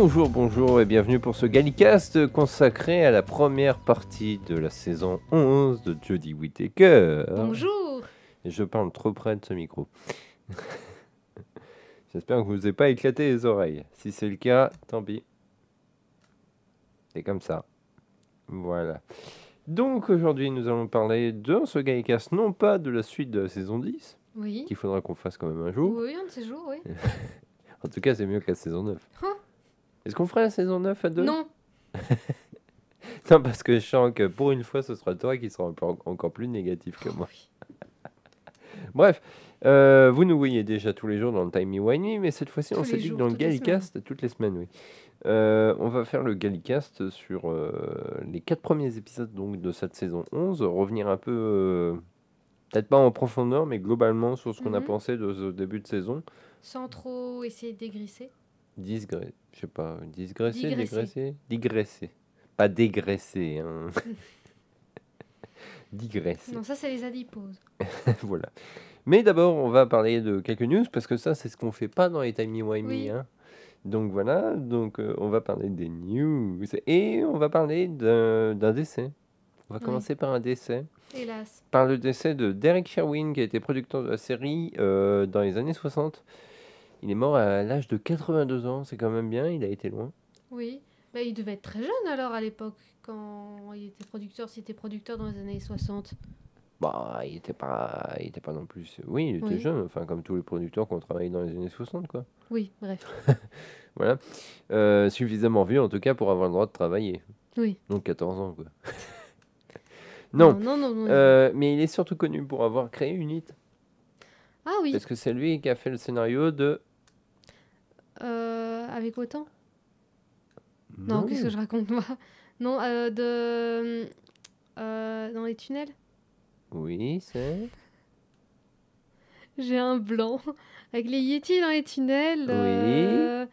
Bonjour et bienvenue pour ce Gallicast consacré à la première partie de la saison 11 de Jodie Whittaker. Bonjour. Et je parle trop près de ce micro. J'espère que vous n'avez pas éclaté les oreilles. Si c'est le cas, tant pis. C'est comme ça. Voilà. Donc aujourd'hui nous allons parler dans ce Gallicast, non pas de la suite de la saison 10, Oui. qu'il faudra qu'on fasse quand même un jour. Oui, un de ces jours, oui. En tout cas c'est mieux que la saison 9. Hein? Est-ce qu'on fera la saison 9 à deux? Non. Non, parce que je sens que pour une fois, ce sera toi qui sera encore plus négatif que moi. Oui. Bref, vous nous voyez déjà tous les jours dans le Timey Wimey, mais cette fois-ci, on Tous s'est les dit que jours, dans le toutes les Gallicast, toutes les semaines, oui. On va faire le Gallicast sur les 4 premiers épisodes donc, de cette saison 11, revenir un peu, peut-être pas en profondeur, mais globalement sur ce qu'on a pensé de ce début de saison. Sans trop essayer de dégrisser. Je sais pas, Digresser. digresser. Pas dégraisser, hein. Digresser. Non, ça, c'est les adiposes. Voilà. Mais d'abord, on va parler de quelques news, parce que ça, c'est ce qu'on fait pas dans les timey-wimey. Oui. Hein. Donc voilà, on va parler des news. Et on va parler d'un décès. On va Oui. commencer par un décès. Hélas. Par le décès de Derek Sherwin, qui a été producteur de la série dans les années 60. Il est mort à l'âge de 82 ans, c'est quand même bien, il a été loin. Oui. Bah, il devait être très jeune alors à l'époque, quand il était producteur, s'il était producteur dans les années 60. Bah, il était pas non plus... Oui, il était Oui. jeune, enfin comme tous les producteurs qui ont travaillé dans les années 60, quoi. Oui, bref. Voilà. Suffisamment vieux, en tout cas, pour avoir le droit de travailler. Oui. Donc 14 ans, quoi. Non. Non. Mais il est surtout connu pour avoir créé Unit. Ah oui. Parce que c'est lui qui a fait le scénario de... Avec autant. Non, qu'est-ce que je raconte, moi? Non, dans les tunnels. Oui, c'est... J'ai un blanc. Avec les Yétis dans les tunnels. Oui.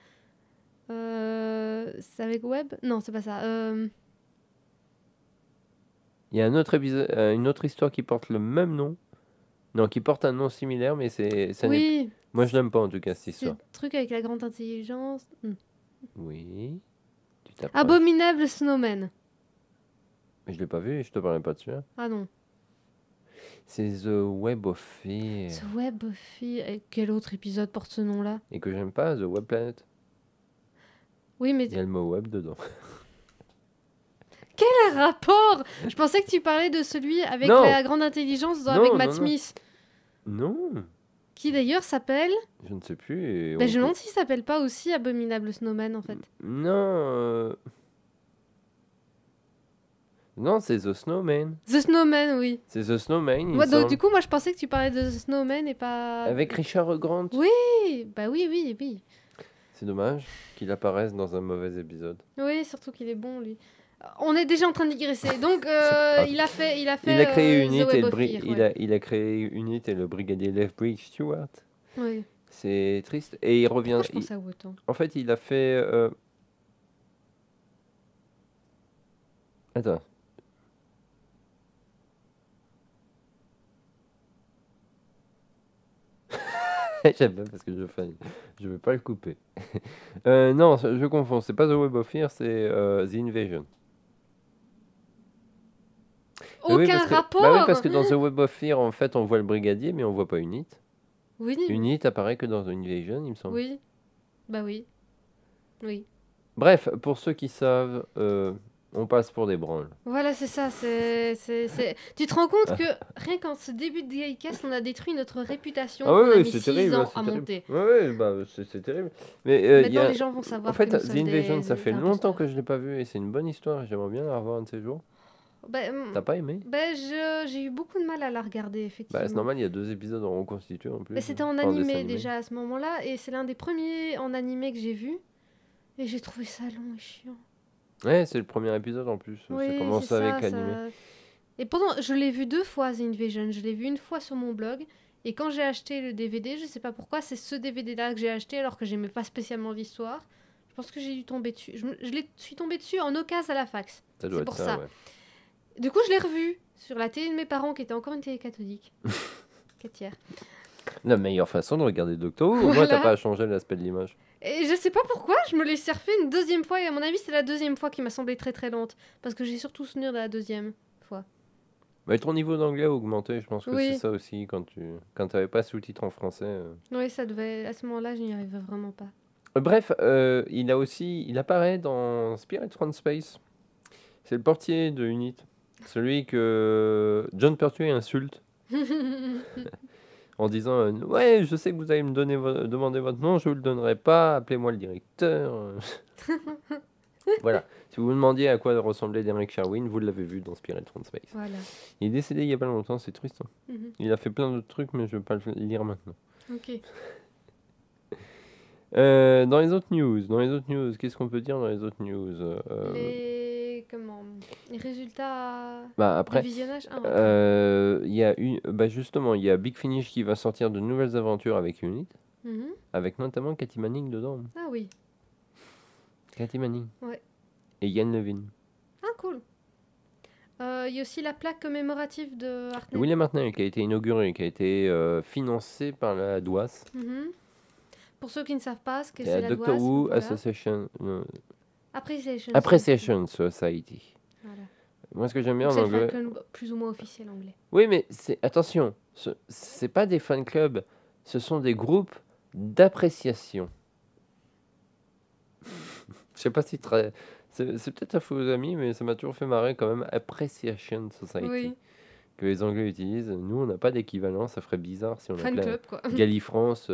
C'est avec Web? Non, c'est pas ça. Il y a un autre épisode, une autre histoire qui porte le même nom. Non, qui porte un nom similaire, mais ça Oui. Moi, je l'aime pas, en tout cas, cette C'est histoire. le truc avec la grande intelligence. Oui. Tu t'approches. Abominable Snowman. Mais je l'ai pas vu et je te parlais pas dessus. Hein. Ah non. C'est The Web of Fear. The Web of Fear. Et quel autre épisode porte ce nom-là? Et que j'aime pas, The Web Planet. Oui, mais Il y a le mot web dedans. quel rapport? Je pensais que tu parlais de celui avec Non. la grande intelligence Non, avec non, Matt non. Smith. Non, Qui d'ailleurs s'appelle... je ne sais plus. Et Je on me peut- demande s'il s'appelle pas aussi Abominable Snowman en fait. Non. Non, c'est The Snowman. The Snowman, oui. C'est The Snowman, il me Ouais, donc, semble. du coup, moi je pensais que tu parlais de The Snowman et pas... Avec Richard Grant. Oui, bah oui. C'est dommage qu'il apparaisse dans un mauvais épisode. Oui, surtout qu'il est bon, lui. On est déjà en train de digresser. Donc, grave. il a fait Il a créé The Unit Web et of Fear, ouais. il a créé Unit et le brigadier Lethbridge Stewart. Oui. C'est triste. Et il revient. Pourquoi je pense à autant? En fait, il a fait. Attends. J'aime pas parce que je veux pas le couper. Non, je confonds. C'est pas The Web of Fear, c'est The Invasion. Aucun rapport. Bah oui, parce que dans The Web of Fear, en fait, on voit le brigadier, mais on voit pas Unit. Oui. Unit apparaît que dans The Invasion, il me semble. Oui. Bah oui. Oui. Bref, pour ceux qui savent, on passe pour des branles. Voilà, c'est ça. Tu te rends compte que rien qu'en ce début de Gaïcast, on a détruit notre réputation Ah qu'on a oui, mis c'est 6 terrible. ans C'est à terrible. monter. Ouais, bah, c'est terrible. Mais Maintenant, les gens vont savoir En fait, que nous The sommes Invasion, des ça fait longtemps imposteurs. que je l'ai pas vu et c'est une bonne histoire. J'aimerais bien la revoir un de ces jours. T'as pas aimé? J'ai eu beaucoup de mal à la regarder, effectivement. Bah, c'est normal, il y a 2 épisodes en reconstitué en plus. Mais c'était en Enfin, dessin animé animé. déjà à ce moment-là, et c'est l'un des premiers en animé que j'ai vu. Et j'ai trouvé ça long et chiant. Ouais, c'est le premier épisode en plus. Oui, ça commence c'est avec ça, animé. Et pourtant, je l'ai vu 2 fois, The Invasion. Je l'ai vu une fois sur mon blog. Et quand j'ai acheté le DVD, je sais pas pourquoi, c'est ce DVD-là que j'ai acheté alors que j'aimais pas spécialement l'histoire. Je pense que j'ai dû tomber dessus. Je suis tombée dessus en occasion à la fax. Ça doit C'est être pour ça, ça. ouais. Du coup, je l'ai revu sur la télé de mes parents qui était encore une télé catholique. 4 tiers. La meilleure façon de regarder Doctor Who, au moins Voilà. t'as pas à changer l'aspect de l'image. Et je sais sais pas pourquoi, je me l'ai surfé une deuxième fois et à mon avis c'est la deuxième fois qui m'a semblé très très lente. Parce que j'ai surtout souvenir de la deuxième fois. Mais ton niveau d'anglais a augmenté, je pense que c'est Oui, ça aussi, quand t'avais pas sous-titres en français. oui, ça devait... À ce moment-là, je n'y arrivais vraiment pas. Bref, il apparaît dans Spirit from Space. C'est le portier de Unit. Celui que John Pertwee insulte en disant ouais, je sais que vous allez me demander votre nom, je vous le donnerai pas, appelez-moi le directeur. Voilà. Si vous vous demandiez à quoi ressemblait Derek Sherwin, vous l'avez vu dans Spirit from Space. Voilà. Il est décédé il y a pas longtemps, c'est triste. Mhm. Il a fait plein d'autres trucs, mais je vais pas le lire maintenant. Ok. Dans les autres news, qu'est-ce qu'on peut dire dans les autres news Les résultats Bah du après, visionnage. Ah, ok. il y a justement, il y a Big Finish qui va sortir de nouvelles aventures avec Unit, Mhm. avec notamment Cathy Manning dedans. Ah oui. Cathy Manning. Ouais. Et Yann Levin. Ah cool. Il y a aussi la plaque commémorative de Hartnell. William Hartnell qui a été inauguré, qui a été financé par la DOAS. Mhm. Pour ceux qui ne savent pas ce que Et c'est la la Doctor DOAS, Who voilà. Appreciation Society. Voilà. Moi, ce que j'aime bien Donc en c'est le anglais. fan club plus ou moins officiel anglais. Oui, mais attention, c'est pas des fan clubs, ce sont des groupes d'appréciation. Je sais pas si c'est peut-être à faux amis, mais ça m'a toujours fait marrer quand même. Appreciation Society. Oui. Que les Anglais utilisent. Nous, on n'a pas d'équivalent, ça ferait bizarre si on Fan appelait club quoi. Galifrance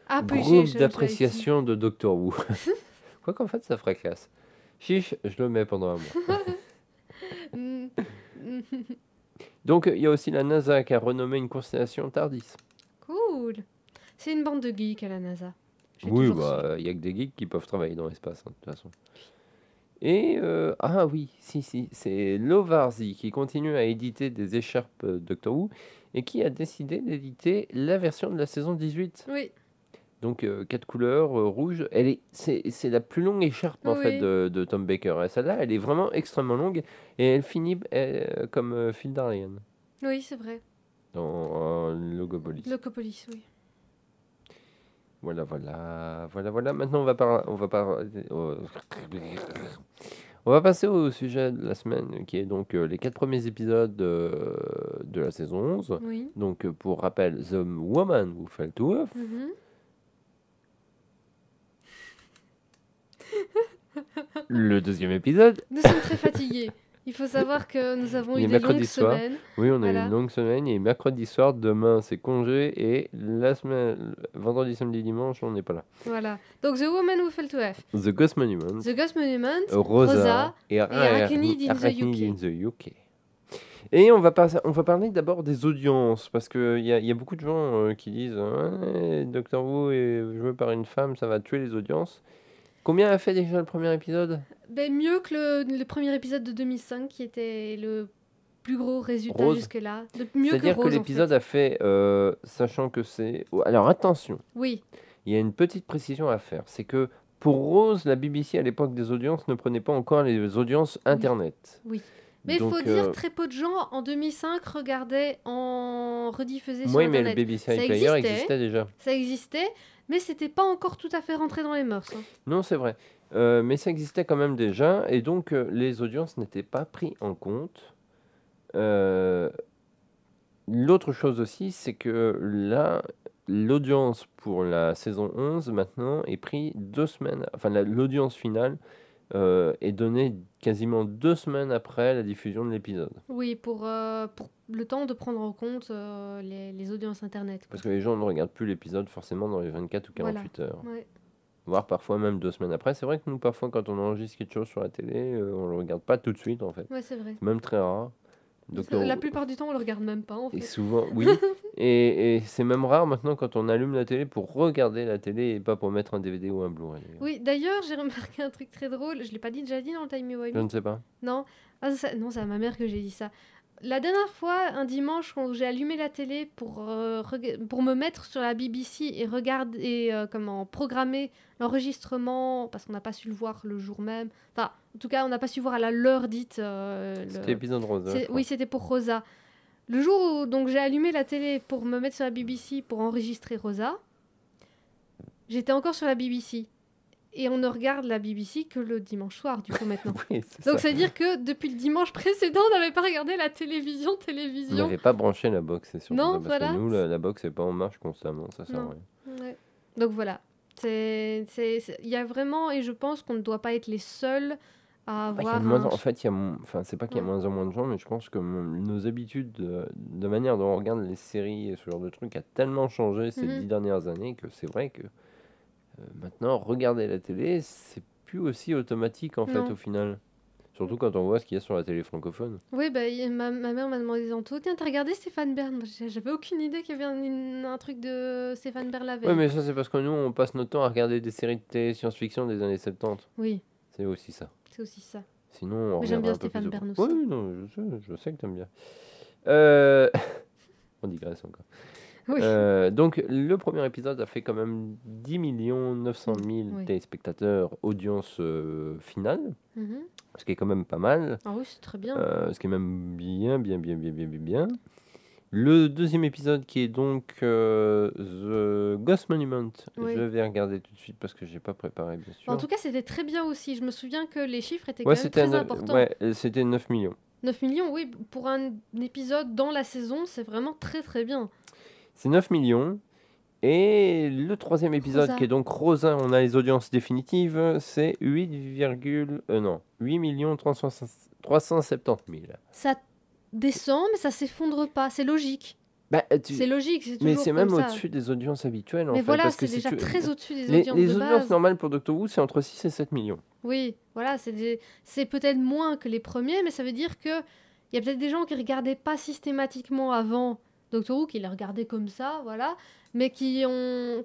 Appreciation groupe d'appréciation de Doctor Who. Quoi qu'en fait, ça ferait classe. Chiche, je le mets pendant un mois. Society. Donc, il y a aussi la NASA qui a renommé une constellation TARDIS. Cool. C'est une bande de geeks à la NASA. J'ai Oui, toujours su. il y a que des geeks qui peuvent travailler dans l'espace, hein, de toute façon. Et, ah oui, si, c'est Lovarzi qui continue à éditer des écharpes Doctor Who et qui a décidé d'éditer la version de la saison 18. Oui. Donc, 4 couleurs, rouge. C'est la plus longue écharpe en fait Oui. de Tom Baker. Et celle-là, elle est vraiment extrêmement longue et elle finit comme Phil Darian Oui, c'est vrai. dans Logopolis. Locopolis, oui. Voilà. Maintenant, on va passer au sujet de la semaine, qui est donc les 4 premiers épisodes de la saison 11. Oui. Donc, pour rappel, The Woman Who Fell to Earth. Mhm. Le deuxième épisode. Nous sommes très fatigués. Il faut savoir que nous avons Il eu est des mercredi longues soir. semaines. Oui, on a eu Voilà. une longue semaine. Et mercredi soir, demain, c'est congé. Et la semaine, vendredi, samedi, dimanche, on n'est pas là. Voilà. Donc The Woman Who Fell to Earth, The Ghost Monument. The Ghost Monument, Rosa et Arachnid in the Arachnid UK. in the UK. Et on va parler d'abord des audiences, parce qu'il y a beaucoup de gens qui disent ouais, Doctor Who est joué par une femme, ça va tuer les audiences. Combien a fait déjà le premier épisode? Ben, mieux que le premier épisode de 2005 qui était le plus gros résultat Rose. jusque-là. Mieux que C'est-à-dire que Rose, en l'épisode fait. a fait, sachant que c'est... Oh, alors attention, Oui, il y a une petite précision à faire, c'est que pour Rose, la BBC à l'époque des audiences ne prenait pas encore les audiences Internet. oui. Mais il faut Donc, dire très peu de gens en 2005 regardaient en rediffusé sur oui, mais le Internet. BBC Ça iPlayer existait. existait déjà. Ça existait, mais c'était pas encore tout à fait rentré dans les mœurs. Hein. Non, c'est vrai. Mais ça existait quand même déjà, et donc les audiences n'étaient pas prises en compte. L'autre chose aussi, c'est que là, l'audience pour la saison 11, maintenant, est prise 2 semaines... Enfin, l'audience finale est donnée quasiment 2 semaines après la diffusion de l'épisode. Oui, pour le temps de prendre en compte les audiences Internet. Quoi. Parce que les gens ne regardent plus l'épisode forcément dans les 24 ou 48 heures. Ouais. Voire parfois même 2 semaines après. C'est vrai que nous, parfois, quand on enregistre quelque chose sur la télé, on le regarde pas tout de suite, en fait. Ouais, c'est vrai. C'est même très rare. Doctor La Who- plupart du temps, on le regarde même pas, en Et fait. souvent, oui. Et c'est même rare maintenant quand on allume la télé pour regarder la télé et pas pour mettre un DVD ou un Blu-ray. D'ailleurs. Oui, d'ailleurs, j'ai remarqué un truc très drôle. Je l'ai pas déjà dit dans le Time You Je ne sais pas. Non, non, c'est à ma mère que j'ai dit ça. La dernière fois, un dimanche, quand j'ai allumé la télé pour me mettre sur la BBC et regarder programmer l'enregistrement, parce qu'on n'a pas su le voir le jour même. Enfin, en tout cas, on n'a pas su voir à l'heure dite. C'était l'épisode Rosa. je crois. Oui, c'était pour Rosa. Le jour où donc, j'ai allumé la télé pour me mettre sur la BBC pour enregistrer Rosa, j'étais encore sur la BBC. Et on ne regarde la BBC que le dimanche soir, du coup, maintenant. Oui, c'est Donc ça. ça veut dire que depuis le dimanche précédent, on n'avait pas regardé la télévision. On n'avait pas branché la box, c'est surtout Non, ça, parce que voilà. nous, la box n'est pas en marche constamment, ça sert à Non. rien. Ouais. Donc voilà. Il y a vraiment, et je pense qu'on ne doit pas être les seuls à Il y a avoir de moins un... en fait, enfin, c'est pas qu'il y a Ouais. moins en moins de gens, mais je pense que nos habitudes de manière dont on regarde les séries et ce genre de trucs a tellement changé ces 10 Mhm. dernières années que c'est vrai que maintenant, regarder la télé, c'est plus aussi automatique en fait Non. au final. Surtout quand on voit ce qu'il y a sur la télé francophone. Oui, bah, ma mère m'a demandé tantôt, tiens, t'as regardé Stéphane Bern? Moi, j'avais aucune idée qu'il y avait un truc de Stéphane Bern la Ouais, veille. mais ça c'est parce que nous, on passe notre temps à regarder des séries de télé science-fiction des années 70. Oui, C'est aussi ça. c'est aussi ça. Sinon, on Mais j'aime reviendra bien un peu plus Stéphane au Bern point. aussi. Oui, non, je sais que t'aimes bien. Euh, On digresse encore. Oui. Donc, le premier épisode a fait quand même 10 900 000 Oui. téléspectateurs, audience finale, Mhm. ce qui est quand même pas mal, Ah oui, c'est très bien. ce qui est même bien. Le deuxième épisode qui est donc The Ghost Monument, Oui. je vais regarder tout de suite parce que j'ai pas préparé bien sûr. En tout cas, c'était très bien aussi. Je me souviens que les chiffres étaient Ouais, quand même c'était très importants. ouais, c'était 9 millions. 9 millions, oui, pour un épisode dans la saison, c'est vraiment très très bien. C'est 9 millions. Et le troisième épisode, Rosa. qui est donc Rosa, on a les audiences définitives, c'est 8 370 000. Ça descend, mais ça s'effondre pas. C'est logique. Bah, C'est logique, c'est mais toujours c'est comme même ça. au-dessus des audiences habituelles, en Mais fait. voilà, parce que c'est si déjà tu- très au-dessus des Les, audiences les de audiences base. normales pour Doctor Who, c'est entre 6 et 7 millions. Oui, voilà, c'est peut-être moins que les premiers, mais ça veut dire que il y a peut-être des gens qui regardaient pas systématiquement avant Doctor Who, qui les regardaient comme ça, voilà, mais qui ont...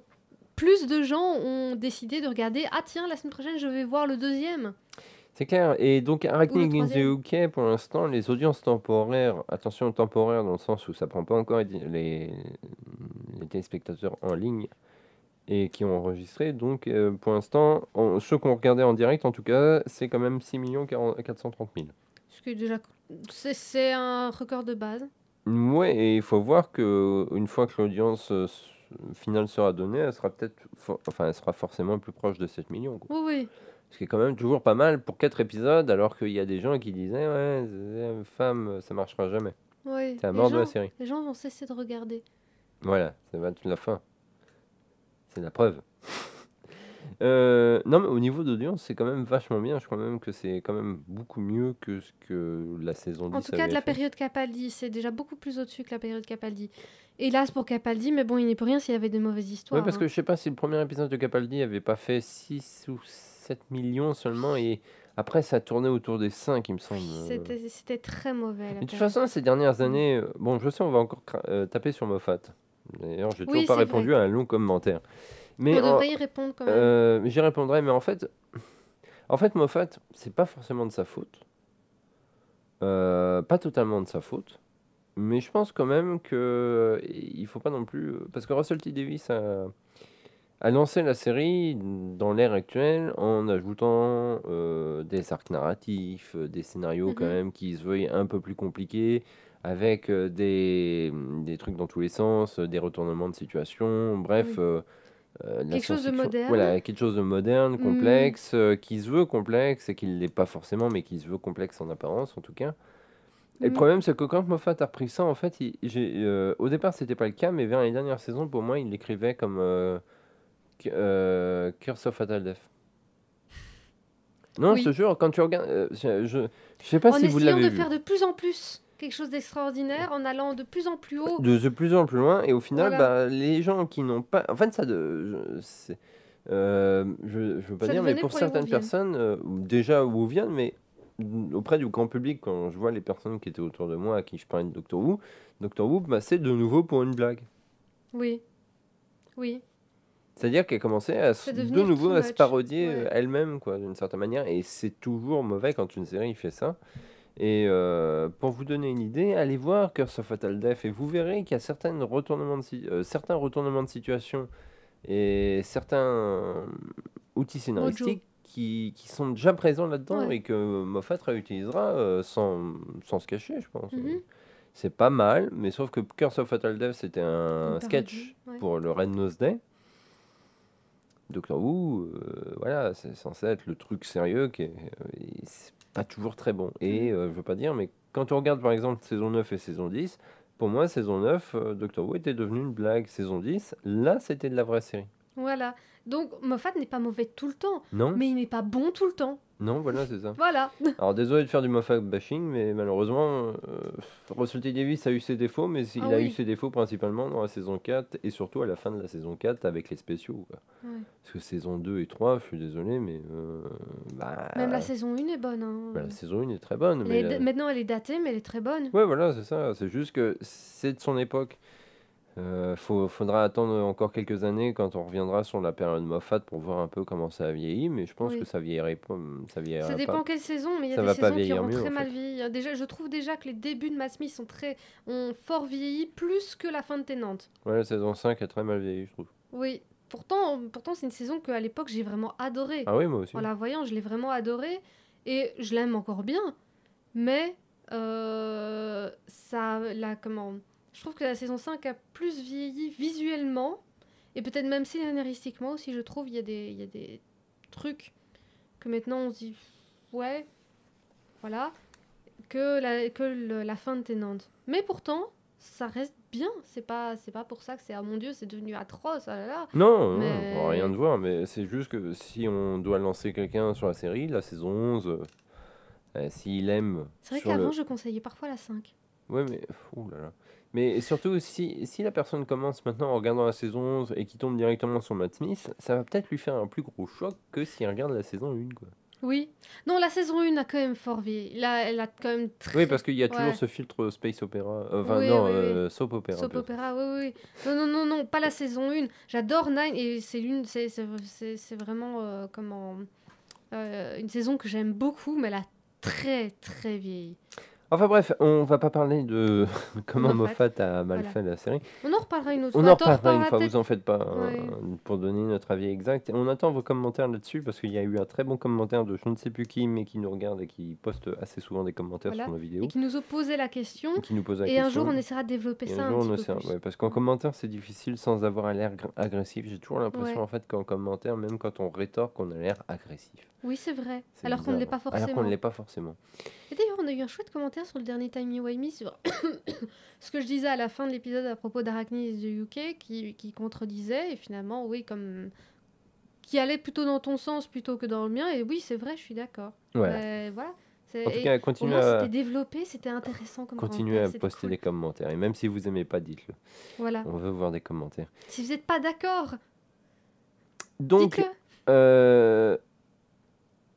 Plus de gens ont décidé de regarder, ah tiens, la semaine prochaine, je vais voir le deuxième. C'est clair. Et donc, Arachne in the troisième. UK, pour l'instant, les audiences temporaires, attention temporaires dans le sens où ça prend pas encore les téléspectateurs en ligne et qui ont enregistré. Donc, pour l'instant, ceux qu'on regardait en direct, en tout cas, c'est quand même 6 430 000. Ce qui est déjà... C'est un record de base. Ouais, et il faut voir que une fois que l'audience finale sera donnée, elle sera peut-être, enfin, elle sera forcément plus proche de 7 millions, quoi. Oui, oui. Ce qui est quand même toujours pas mal pour 4 épisodes, alors qu'il y a des gens qui disaient, ouais, femme, ça marchera jamais. Oui. C'est la mort de la série. Les gens vont cesser de regarder. Voilà, ça va être la fin. C'est la preuve. Non, mais au niveau d'audience, c'est quand même vachement bien. Je crois même que c'est quand même beaucoup mieux que ce que la saison 10 En tout cas, avait de la fait. période Capaldi, c'est déjà beaucoup plus au-dessus que la période Capaldi. Hélas pour Capaldi, mais bon, il n'est pour rien s'il y avait des mauvaises histoires. Oui, parce que je sais pas si le premier épisode de Capaldi avait pas fait 6 ou 7 millions seulement, et après ça tournait autour des 5, il me semble. C'était très mauvais. Mais de toute façon, ces dernières années, bon, je sais, on va encore taper sur Moffat. D'ailleurs, j'ai toujours pas c'est répondu vrai. à un long commentaire. On Mais devrait y répondre quand même. j'y répondrai, mais en fait, Moffat, c'est pas forcément de sa faute. Pas totalement de sa faute. Mais je pense quand même que il faut pas non plus. Parce que Russell T Davies a lancé la série dans l'ère actuelle en ajoutant des arcs narratifs, des scénarios quand même qui se veuillent un peu plus compliqués, avec des trucs dans tous les sens, des retournements de situation, bref. La Quelque chose de science-fiction. moderne. Voilà, quelque chose de moderne, complexe, qui se veut complexe et qui ne l'est pas forcément, mais qui se veut complexe en apparence en tout cas. Et le problème, c'est que quand Moffat a repris ça, en fait, au départ, c'était pas le cas, mais vers les dernières saisons, pour moi, il l'écrivait comme Curse of Fatal Death. Non, Oui. je te jure, quand tu regardes, je sais pas si vous l'avez En essayant de vu. faire de plus en plus quelque chose d'extraordinaire, en allant de plus en plus haut. De plus en plus loin, et au final, Voilà. les gens qui n'ont pas, en fait, ça, je veux pas Ça dire, mais devenait pour pour les certaines Whoviennes. personnes, déjà Whoviennes, mais auprès du grand public, quand je vois les personnes qui étaient autour de moi à qui je parlais de Doctor Who, bah, c'est de nouveau pour une blague. Oui. Oui. C'est-à-dire qu'elle commençait de devenir nouveau too à se much. parodier Ouais. elle-même, quoi, d'une certaine manière, et c'est toujours mauvais quand une série fait ça. Et pour vous donner une idée, allez voir Curse of Fatal Death et vous verrez qu'il y a certains retournements de situation et certains outils scénaristiques qui sont déjà présents là-dedans Ouais. et que Moffat réutilisera sans se cacher, je pense. Mhm. C'est pas mal, mais sauf que Curse of Fatal Death, c'était un Une sketch parodie, ouais. pour le Red Nose Day. Doctor Who, voilà, c'est censé être le truc sérieux et c'est pas toujours très bon. Et je veux pas dire, mais quand on regarde par exemple saison 9 et saison 10, pour moi, saison 9, Doctor Who était devenu une blague. Saison 10, là, c'était de la vraie série. Voilà. Donc Moffat n'est pas mauvais tout le temps, Non? mais il n'est pas bon tout le temps. Non, voilà, c'est ça. Voilà. Alors désolé de faire du Moffat bashing, mais malheureusement, Russell T Davies a eu ses défauts, mais il Ah a eu oui. ses défauts principalement dans la saison 4 et surtout à la fin de la saison 4 avec les spéciaux, quoi. Ouais. Parce que saison 2 et 3, je suis désolé, mais Même la saison 1 est bonne. Hein. la saison 1 est très bonne. Maintenant, elle est datée, mais elle est très bonne. Ouais, voilà, c'est ça. C'est juste que c'est de son époque. Faudra attendre encore quelques années quand on reviendra sur la période Moffat pour voir un peu comment ça a vieilli, mais je pense Oui. que ça vieillirait pas. Ça Ça vieillira dépend pas. quelle saison, mais il y a Ça des va pas saisons qui vieillir auront mieux, très en mal fait. vieilli. Déjà, je trouve déjà que les débuts de Matt Smith ont fort vieilli, plus que la fin de Tennant. Ouais, la saison 5 a très mal vieilli, je trouve. Oui. Pourtant c'est une saison qu'à l'époque j'ai vraiment adorée. Ah oui, moi aussi. En la voyant, je l'ai vraiment adorée. Et je l'aime encore bien. Mais je trouve que la saison 5 a plus vieilli visuellement. Et peut-être même scénaristiquement aussi, je trouve. Il y a des trucs que maintenant on se dit, ouais, voilà, que la fin de Tennant. Mais pourtant, ça reste bien. C'est pas pour ça que c'est, ah mon Dieu, c'est devenu atroce, ah là là. Non, Mais- non, rien de voir, mais c'est juste que si on doit lancer quelqu'un sur la série, la saison 11, s'il aime C'est vrai sur qu'avant, le... je conseillais parfois la 5. Ouais, mais... Ouh là là. Mais surtout, si la personne commence maintenant en regardant la saison 11 et qui tombe directement sur Matt Smith, ça va peut-être lui faire un plus gros choc que s'il regarde la saison 1, quoi. Oui. Non, la saison 1 a quand même fort vieilli. Là, elle a quand même très... Oui, parce qu'il y a toujours Ouais. ce filtre space opéra. Enfin, Oui, non, oui, oui. soap opéra. Soap plutôt. opéra, oui, oui. Non, pas la saison 1. J'adore Nine et c'est vraiment une saison que j'aime beaucoup, mais elle a très, très vieilli. Enfin bref, on va pas parler de comment Moffat. Moffat a mal Voilà. fait la série. On en reparlera une autre On fois. en T'en reparlera une reparleras fois, peut-être- vous en faites pas, Ouais. pour donner notre avis exact. On attend vos commentaires là-dessus parce qu'il y a eu un très bon commentaire de je ne sais plus qui, mais qui nous regarde et qui poste assez souvent des commentaires Voilà. sur nos vidéos. Et qui nous a posé la question. Et qui nous pose la Et question. un jour, on essaiera de développer Et ça un un jour, on petit peu essaiera, plus. ouais, parce qu'en commentaire, c'est difficile sans avoir l'air agressif. J'ai toujours l'impression, Ouais. en fait, qu'en commentaire, même quand on rétorque, on a l'air agressif. Oui, c'est vrai. C'est Alors qu'on ne l'est bizarre, pas hein. Alors qu'on forcément. ne l'est pas forcément. Et d'ailleurs, on a eu un chouette commentaire sur le dernier Timey Wimey sur ce que je disais à la fin de l'épisode à propos d'Arachnis de UK qui contredisait et finalement, oui, comme qui allait plutôt dans ton sens plutôt que dans le mien. Et oui, c'est vrai, je suis d'accord. Ouais. Mais voilà. En tout Et cas, au continuez moins, à, c'était développé, c'était intéressant comme continuez à commentaire. C'était poster cool. des commentaires. Et même si vous aimez pas, dites-le. Voilà. On veut voir des commentaires. Si vous n'êtes pas d'accord, Donc, dites-le.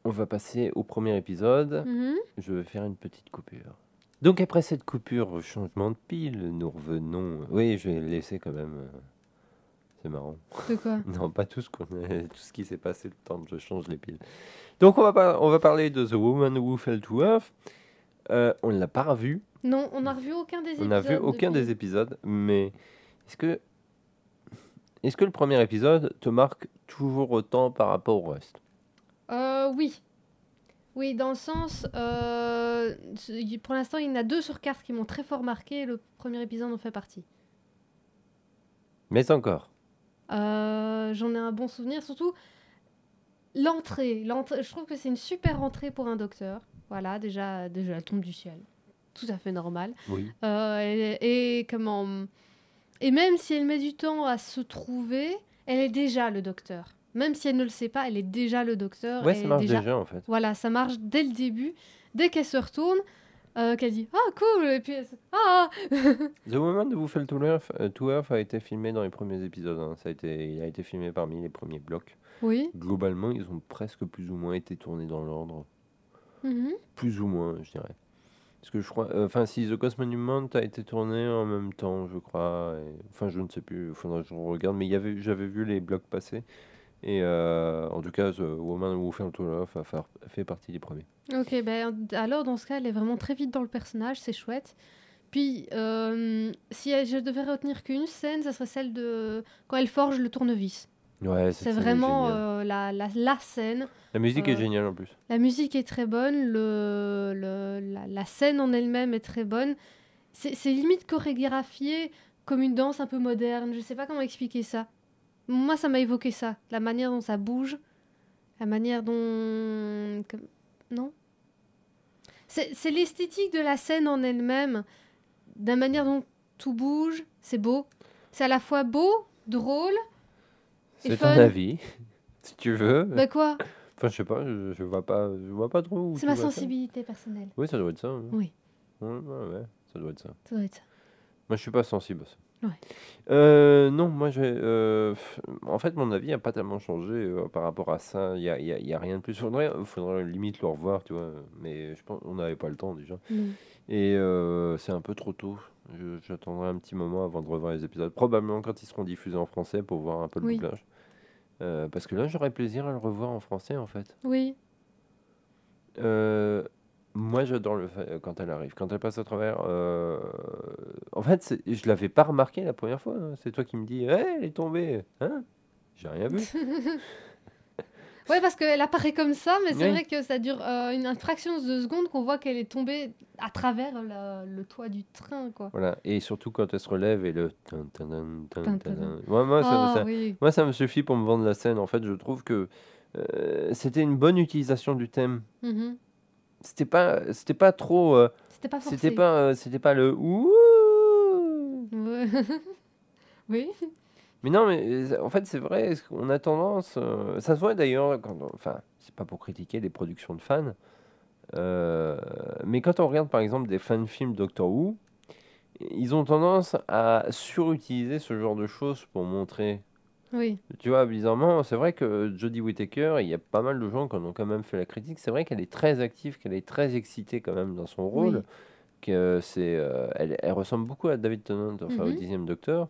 on va passer au premier épisode. Mhm. Je vais faire une petite coupure. Donc après cette coupure, changement de pile, nous revenons. Oui, je vais laisser quand même. C'est marrant. De quoi? Non, pas tout ce qui s'est passé le temps que je change les piles. Donc on va parler de The Woman Who Fell to Earth. On ne l'a pas revu. Non, on n'a revu aucun des On épisodes. n'a vu aucun depuis. des épisodes. Mais est-ce que le premier épisode te marque toujours autant par rapport au reste? Oui. Oui, dans le sens, pour l'instant, il y en a 2 sur 4 qui m'ont très fort marqué. Le premier épisode en fait partie. Mais encore. J'en ai un bon souvenir, surtout l'entrée. Je trouve que c'est une super entrée pour un docteur. Voilà, déjà elle tombe du ciel. Tout à fait normal. Oui. Et même si elle met du temps à se trouver, elle est déjà le docteur. Même si elle ne le sait pas, elle est déjà le docteur. Ouais, Elle ça est marche déjà en fait. Voilà, ça marche dès le début. Dès qu'elle se retourne, qu'elle dit « Ah, cool !» Et puis elle se... « Ah !» The Woman Who Fell to Earth a été filmé dans les premiers épisodes. Hein. Il a été filmé parmi les premiers blocs. Oui. Globalement, ils ont presque plus ou moins été tournés dans l'ordre. Mhm. Plus ou moins, je dirais. Parce que je crois... Enfin, si The Ghost Monument a été tourné en même temps, je crois. Enfin, je ne sais plus. Il faudra que je regarde. Mais j'avais vu les blocs passer. Et en tout cas, The Woman Who Fell to Earth a fait partie des premiers. Ok, alors dans ce cas, elle est vraiment très vite dans le personnage, c'est chouette. Puis, si je devais retenir qu'une scène, ça serait celle de quand elle forge le tournevis. Ouais, C'est cette scène est vraiment géniale. la scène. La musique est euh, géniale en plus. La musique est très bonne, la scène en elle-même est très bonne. C'est limite chorégraphié comme une danse un peu moderne, je sais pas comment expliquer ça. Moi, ça m'a évoqué ça. La manière dont ça bouge, la manière dont... Non. C'est l'esthétique de la scène en elle-même, de la manière dont tout bouge, c'est beau. C'est à la fois beau, drôle et C'est ton fun. avis, si tu veux. Bah quoi? Enfin, je sais pas, je vois pas trop où C'est tu ma vois ça. sensibilité personnelle. Oui, ça doit être ça. Hein. Oui, Ouais, ça doit être ça. ça doit être ça. Moi, je suis pas sensible à ça. Ouais. Non, moi, en fait, mon avis n'a pas tellement changé par rapport à ça. Il y a rien de plus. Faudrait limite le revoir, tu vois. Mais je pense on n'avait pas le temps déjà. Non. Et c'est un peu trop tôt. J'attendrai un petit moment avant de revoir les épisodes. Probablement quand ils seront diffusés en français pour voir un peu le Oui. doublage. Parce que là, j'aurais plaisir à le revoir en français, en fait. Oui. Moi, j'adore quand elle arrive, quand elle passe à travers. En fait, je l'avais pas remarqué la première fois. Hein. C'est toi qui me dis, hey, elle est tombée. Hein? J'ai rien vu. Ouais, parce qu'elle apparaît comme ça, mais c'est Oui. vrai que ça dure une fraction de seconde qu'on voit qu'elle est tombée à travers le toit du train, quoi. Voilà. Et surtout quand elle se relève et le. Tin. Moi, Oui. moi, ça me suffit pour me vendre la scène. En fait, je trouve que c'était une bonne utilisation du thème. Mhm. C'était pas trop. C'était pas C'était forcé. c'était pas le ouh. Ouais. Oui. Mais non, mais en fait, c'est vrai, on a tendance. Ça se voit d'ailleurs, enfin, c'est pas pour critiquer les productions de fans, mais quand on regarde par exemple des fan-films Doctor Who, ils ont tendance à surutiliser ce genre de choses pour montrer. Oui. Tu vois, bizarrement, c'est vrai que Jodie Whittaker, il y a pas mal de gens qui en ont quand même fait la critique. C'est vrai qu'elle est très active, qu'elle est très excitée quand même dans son rôle, Oui. elle ressemble beaucoup à David Tennant, enfin au Mhm. 10e Docteur.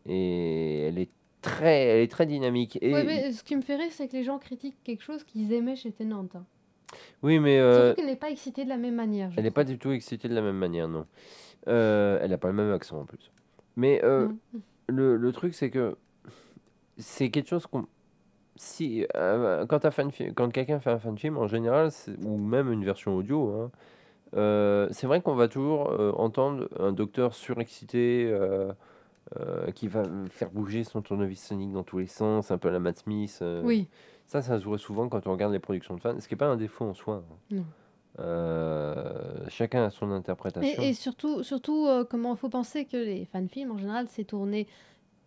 Et elle est très dynamique. Ouais, Et mais ce qui me fait rire, c'est que les gens critiquent quelque chose qu'ils aimaient chez Tennant. Hein. oui, mais Surtout qu'elle n'est pas excitée de la même manière, je elle n'est pas trouve. du tout excitée de la même manière, non. Elle n'a pas le même accent en plus. Mais Non. le truc, c'est que c'est quelque chose qu'on. Si, quand quelqu'un fait un fan film, en général, ou même une version audio, hein, c'est vrai qu'on va toujours entendre un docteur surexcité qui va faire bouger son tournevis sonique dans tous les sens, un peu à la Matt Smith. Oui. Ça se voit souvent quand on regarde les productions de fans, ce qui n'est pas un défaut en soi. Hein. Non. Chacun a son interprétation. Et surtout, comment il faut penser que les fan-films, en général, c'est tourné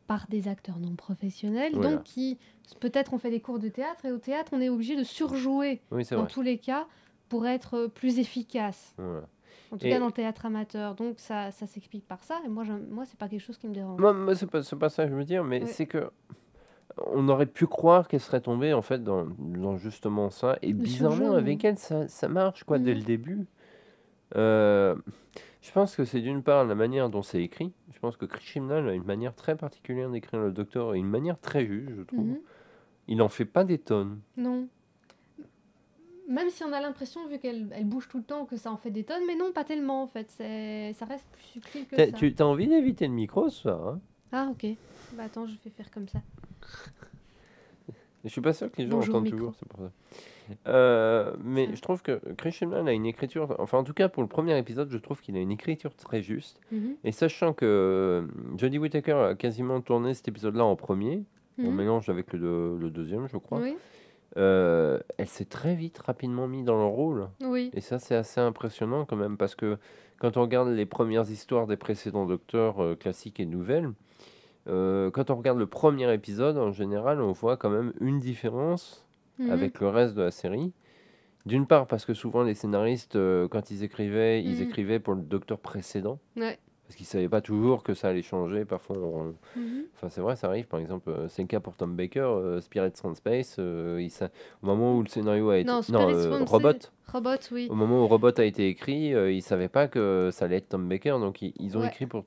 par des acteurs non professionnels, Voilà. donc qui, peut-être, on fait des cours de théâtre, et au théâtre, on est obligé de surjouer, Oui, c'est dans vrai. tous les cas, pour être plus efficace. Voilà. En tout Et cas, dans le théâtre amateur. Donc, ça s'explique par ça, et moi, c'est pas quelque chose qui me dérange. moi c'est pas ça que je veux dire, mais Ouais. c'est que on aurait pu croire qu'elle serait tombée en fait dans justement ça. Et Le bizarrement, surjeu, avec non. elle, ça marche quoi dès Mhm. le début. Je pense que c'est d'une part la manière dont c'est écrit. Je pense que Chris Chibnall a une manière très particulière d'écrire le Docteur et une manière très juste, je trouve. Mhm. Il en fait pas des tonnes. Non. Même si on a l'impression, vu qu'elle bouge tout le temps, que ça en fait des tonnes, mais non, pas tellement en fait. Ça reste plus subtil que ça. Tu as envie d'éviter le micro ce soir, hein? Ah, ok. Bah attends, je vais faire comme ça. Je suis pas sûr que les gens Bonjour, entendent micro. toujours, c'est pour ça. Mais Ça. je trouve que Chris Chibnall a une écriture, enfin en tout cas pour le premier épisode, je trouve qu'il a une écriture très juste. Mhm. Et sachant que Jodie Whittaker a quasiment tourné cet épisode-là en premier, en Mhm. mélange avec le deuxième, je crois, Oui. elle s'est très vite, rapidement mis dans le rôle. Oui. Et ça, c'est assez impressionnant quand même, parce que quand on regarde les premières histoires des précédents Docteurs classiques et nouvelles, quand on regarde le premier épisode, en général, on voit quand même une différence Mhm. avec le reste de la série. D'une part, parce que souvent les scénaristes, quand ils Mhm. écrivaient pour le Docteur précédent, Ouais. parce qu'ils savaient pas toujours que ça allait changer. Parfois, Mhm. enfin c'est vrai, ça arrive. Par exemple, c'est le cas pour Tom Baker, Spirits from Space. Au moment où le scénario a été, Non, Spirits from Robot. Robot, oui. Au moment où Robot a été écrit, ils savaient pas que ça allait être Tom Baker, donc ils ont Ouais. écrit pour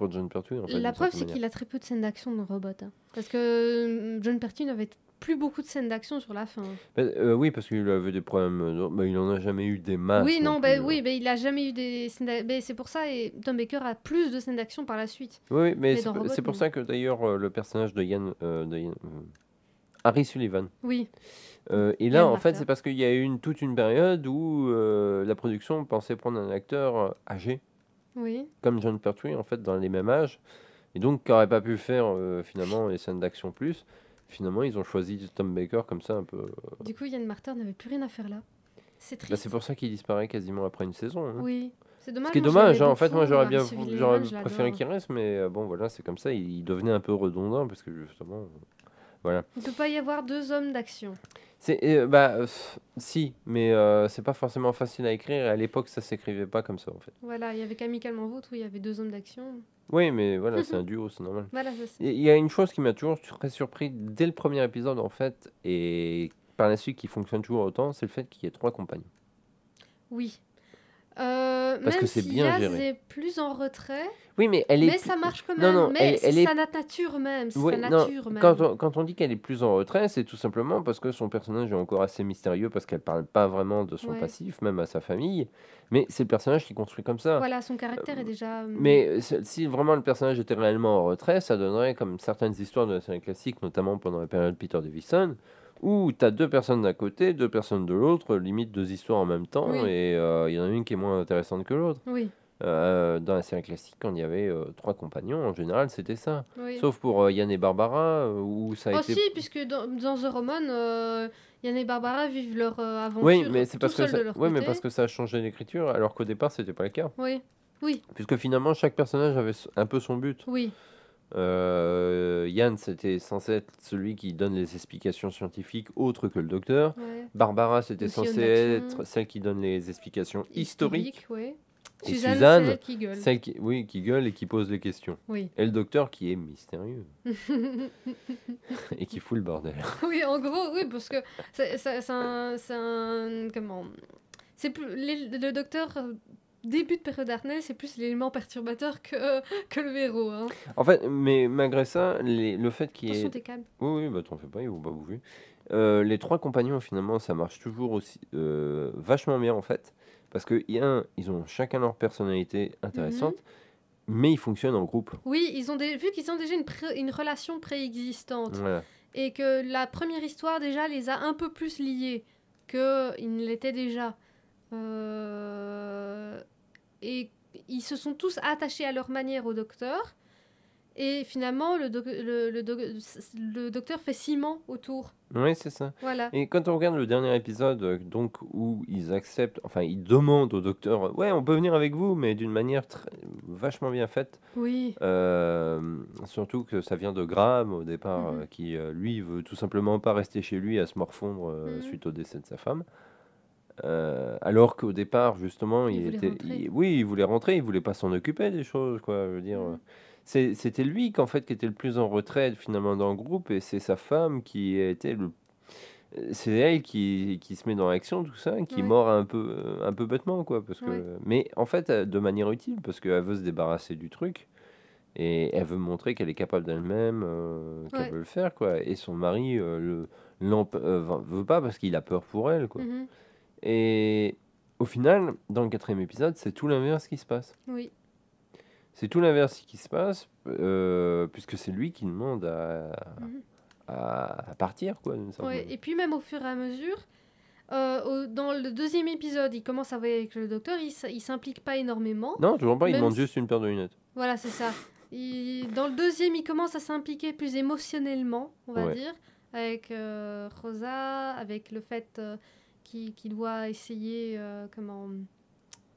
John Pertwee en fait. La d'une preuve, certaine c'est manière. qu'il a très peu de scènes d'action dans Robot. Hein. Parce que John Pertwee n'avait plus beaucoup de scènes d'action sur la fin. Oui, parce qu'il avait des problèmes. Il en a jamais eu des masses. Oui, non, plus, oui, il a jamais eu des scènes d'action. C'est pour ça, et Tom Baker a plus de scènes d'action par la suite. Oui, mais Mais dans Robot, c'est pour non. ça que d'ailleurs le personnage de Harry Sullivan. Oui. Et là, Ian en fait, Marter. c'est parce qu'il y a eu toute une période où la production pensait prendre un acteur âgé, Oui. comme John Pertwee, en fait, dans les mêmes âges, Et donc, qui n'auraient pas pu faire finalement les scènes d'action plus. Finalement, ils ont choisi Tom Baker comme ça un peu. Du coup, Yann Martin n'avait plus rien à faire là. C'est Bah, c'est triste. pour ça qu'il disparaît quasiment après une saison. Hein. Oui, c'est Ce dommage. qui est Moi, je l'aimais dommage, hein. En fait, moi beaucoup. Harry j'aurais Suville-Lehman, je préféré l'adore. qu'il reste, mais bon, voilà, c'est comme ça. Il devenait un peu redondant parce que justement, voilà. Il ne peut pas y avoir deux hommes d'action. Si, mais c'est pas forcément facile à écrire. Et à l'époque, ça s'écrivait pas comme ça en fait. Voilà, il y avait qu'Amicalement Vôtre où il y avait deux hommes d'action. Oui, mais voilà, c'est un duo, c'est normal. Voilà, ça c'est. Il y a une chose qui m'a toujours très surpris dès le premier épisode en fait, et par la suite qui fonctionne toujours autant, c'est le fait qu'il y ait 3 compagnons. Oui. Parce que Même c'est si bien Yaz géré. est plus en retrait, Oui, mais elle est. mais ça marche quand Non, même. non, Mais elle c'est est. sa nature même. C'est Oui, sa non, nature même. quand on dit qu'elle est plus en retrait, c'est tout simplement parce que son personnage est encore assez mystérieux, parce qu'elle parle pas vraiment de son Ouais. passif, même à sa famille. Mais c'est le personnage qui est construit comme ça. Voilà, son caractère est déjà. Mais si vraiment le personnage était réellement en retrait, ça donnerait comme certaines histoires de la série classique, notamment pendant la période Peter Davison, où tu as 2 personnes d'un côté, 2 personnes de l'autre, limite 2 histoires en même temps, Oui. et il y en a une qui est moins intéressante que l'autre. Oui, Dans la série classique, quand il y avait 3 compagnons, en général, c'était ça. oui. Sauf pour Yann et Barbara, où ça a été... Aussi, puisque dans The Roman, Yann et Barbara vivent leur aventure Oui, mais c'est tout parce que seuls ça... de leur oui, mais côté. parce que ça a changé l'écriture, alors qu'au départ, c'était pas le cas. Oui, oui, Puisque finalement, chaque personnage avait un peu son but. oui. Yann, c'était censé être celui qui donne les explications scientifiques autres que le docteur. Ouais. Barbara, c'était Aussi censé homme d'action. être celle qui donne les explications historiques. Oui. Et Suzanne, Suzanne, c'est elle qui gueule. celle qui gueule et qui pose les questions. Oui. Et le docteur qui est mystérieux et qui fout le bordel. Oui, en gros, oui, parce que c'est un comment c'est plus le docteur début de période Hartnell, c'est plus l'élément perturbateur que le héros. Hein. En fait, mais malgré ça, le fait qu'il y Attention ait... tes câbles. Oui, bah t'en fais pas, ils vont pas bouffer. Les 3 compagnons, finalement, ça marche toujours aussi vachement bien, en fait. Parce que, ils ont chacun leur personnalité intéressante, mais ils fonctionnent en groupe. Oui, vu qu'ils ont déjà une relation préexistante Voilà. et que la première histoire déjà les a un peu plus liés qu'ils ne l'étaient déjà. Et ils se sont tous attachés à leur manière au docteur. Et finalement, le docteur fait ciment autour. Oui, c'est ça. Voilà. Et quand on regarde le dernier épisode, donc où ils acceptent, enfin ils demandent au docteur, ouais, on peut venir avec vous, mais d'une manière vachement bien faite. Oui. Surtout que ça vient de Graham au départ, qui lui veut tout simplement pas rester chez lui à se morfondre suite au décès de sa femme. Alors qu'au départ, justement, Il voulait rentrer, il voulait pas s'en occuper des choses, quoi. Je veux dire, c'était lui qui était le plus en retrait finalement dans le groupe, et c'est sa femme qui était c'est elle qui se met dans l'action, tout ça, qui mord un peu bêtement, quoi, parce que... Mais en fait, de manière utile, parce qu'elle veut se débarrasser du truc, et elle veut montrer qu'elle est capable d'elle-même, qu'elle veut le faire, quoi. Et son mari veut pas parce qu'il a peur pour elle, quoi. Et au final, dans le 4e épisode, c'est tout l'inverse qui se passe. Oui. C'est tout l'inverse qui se passe, puisque c'est lui qui demande à partir, quoi. Et puis même au fur et à mesure, dans le 2e épisode, il commence à voyager avec le docteur, il s'implique pas énormément. Non, toujours pas, il Même demande si- juste une paire de lunettes. Voilà, c'est ça. Dans le 2e, il commence à s'impliquer plus émotionnellement, on va dire, avec Rosa, avec le fait qu'il doit essayer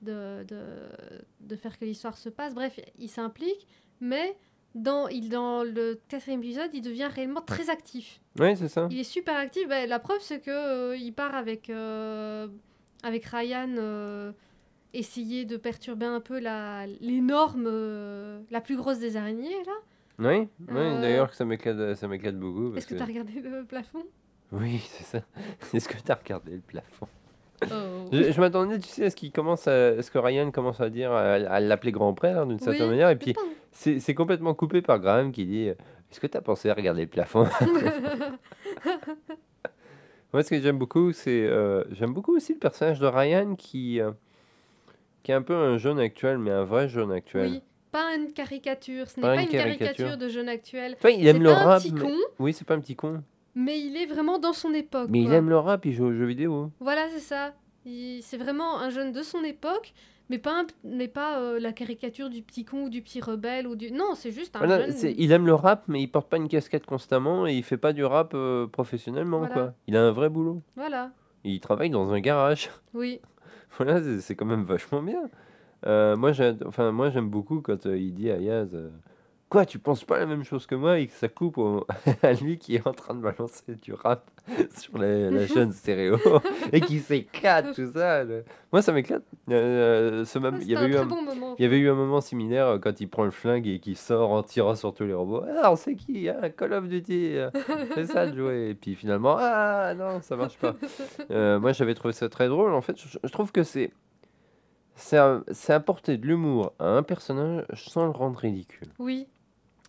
de faire que l'histoire se passe. Bref, il s'implique, mais dans le 4e épisode, il devient réellement très actif. Oui, c'est ça. Il est super actif. Ben, la preuve, c'est que il part avec Ryan essayer de perturber un peu l'énorme, la plus grosse des araignées, là. Oui, d'ailleurs, que ça m'éclate beaucoup. Est-ce que tu as regardé le plafond? Oui, c'est ça. Est-ce que tu as regardé le plafond? Oh. Je m'attendais, tu sais, à ce que Ryan commence à dire, à l'appeler grand-père d'une certaine manière, et puis c'est complètement coupé par Graham qui dit est-ce que tu as pensé à regarder le plafond? Moi, ce que j'aime beaucoup, j'aime beaucoup aussi le personnage de Ryan qui est un peu un jeune actuel, mais un vrai jeune actuel. Oui, pas une caricature. Ce n'est Pas pas une une caricature caricature de jeune actuel. Toi, il aime le C'est pas un rap. petit con, Oui, c'est pas un petit con. mais il est vraiment dans son époque. Mais il quoi. aime le rap, il joue aux jeux vidéo. Voilà, c'est ça. C'est vraiment un jeune de son époque, Mais pas la caricature du petit con ou du petit rebelle ou du. Non, c'est juste un Voilà, jeune. il aime le rap, mais il porte pas une casquette constamment et il fait pas du rap professionnellement, Voilà, quoi. Il a un vrai boulot. voilà. Il travaille dans un garage. Oui, Voilà, c'est quand même vachement bien. Moi, j'aime beaucoup quand il dit à Yaz, quoi, tu penses pas la même chose que moi et que ça coupe à lui qui est en train de balancer du rap sur la chaîne stéréo et qui s'éclate, tout ça. Moi, ça m'éclate. Il y c'était avait un eu très bon moment. il y avait eu un moment similaire quand il prend le flingue et qu'il sort en tirant sur tous les robots. Alors, c'est qui Call of Duty c'est ça de jouer. Et puis finalement, ah non, ça marche pas. Moi, j'avais trouvé ça très drôle. En fait, je trouve que c'est apporter de l'humour à un personnage sans le rendre ridicule. Oui,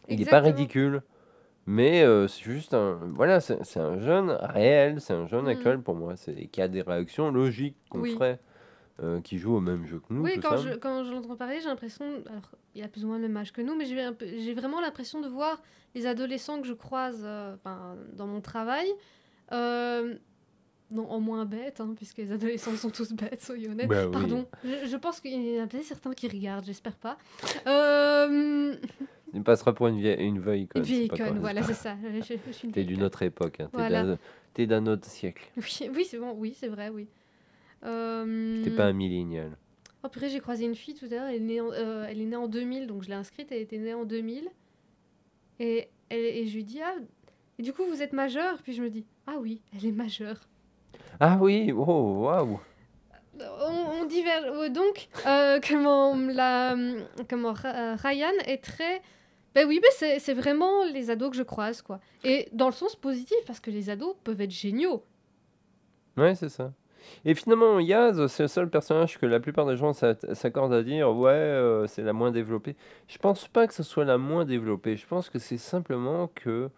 Il n'est pas exactement. ridicule, mais c'est juste un. Voilà, c'est un jeune réel, c'est un jeune Mhm. actuel pour moi, qui a des réactions logiques qu'on Oui. ferait, qui joue au même jeu que nous, Oui, tout quand ça. quand je l'entends parler, j'ai l'impression. Alors, il a plus ou moins le même âge que nous, mais j'ai vraiment l'impression de voir les adolescents que je croise enfin, dans mon travail. euh, non, en moins bêtes, hein, puisque les adolescents sont tous bêtes, soyons honnêtes. Bah oui. Pardon, je pense qu'il y en a peut-être certains qui regardent, j'espère pas. Euh, Il passera pour une vieille Une conne. vieille c'est pas conne, grave, voilà, c'est c'est ça. Je suis une T'es vieille d'une conne. autre époque, hein, Voilà. t'es d'un autre siècle. Oui, oui, c'est bon, oui, c'est vrai, oui. T'es pas un millénial. Oh purée, j'ai croisé une fille tout à l'heure, elle est née en 2000, donc je l'ai inscrite, elle était née en 2000. Et je lui dis, ah, et du coup vous êtes majeure? Puis je me dis, ah oui, elle est majeure. Ah oui, oh, waouh. On diverge. Donc, Ryan est très. Ben oui, c'est vraiment les ados que je croise, quoi. Et dans le sens positif, parce que les ados peuvent être géniaux. Ouais, c'est ça. Et finalement, Yaz, c'est le seul personnage que la plupart des gens s'accordent à dire, ouais, c'est la moins développée. Je pense pas que ce soit la moins développée. Je pense que c'est simplement que,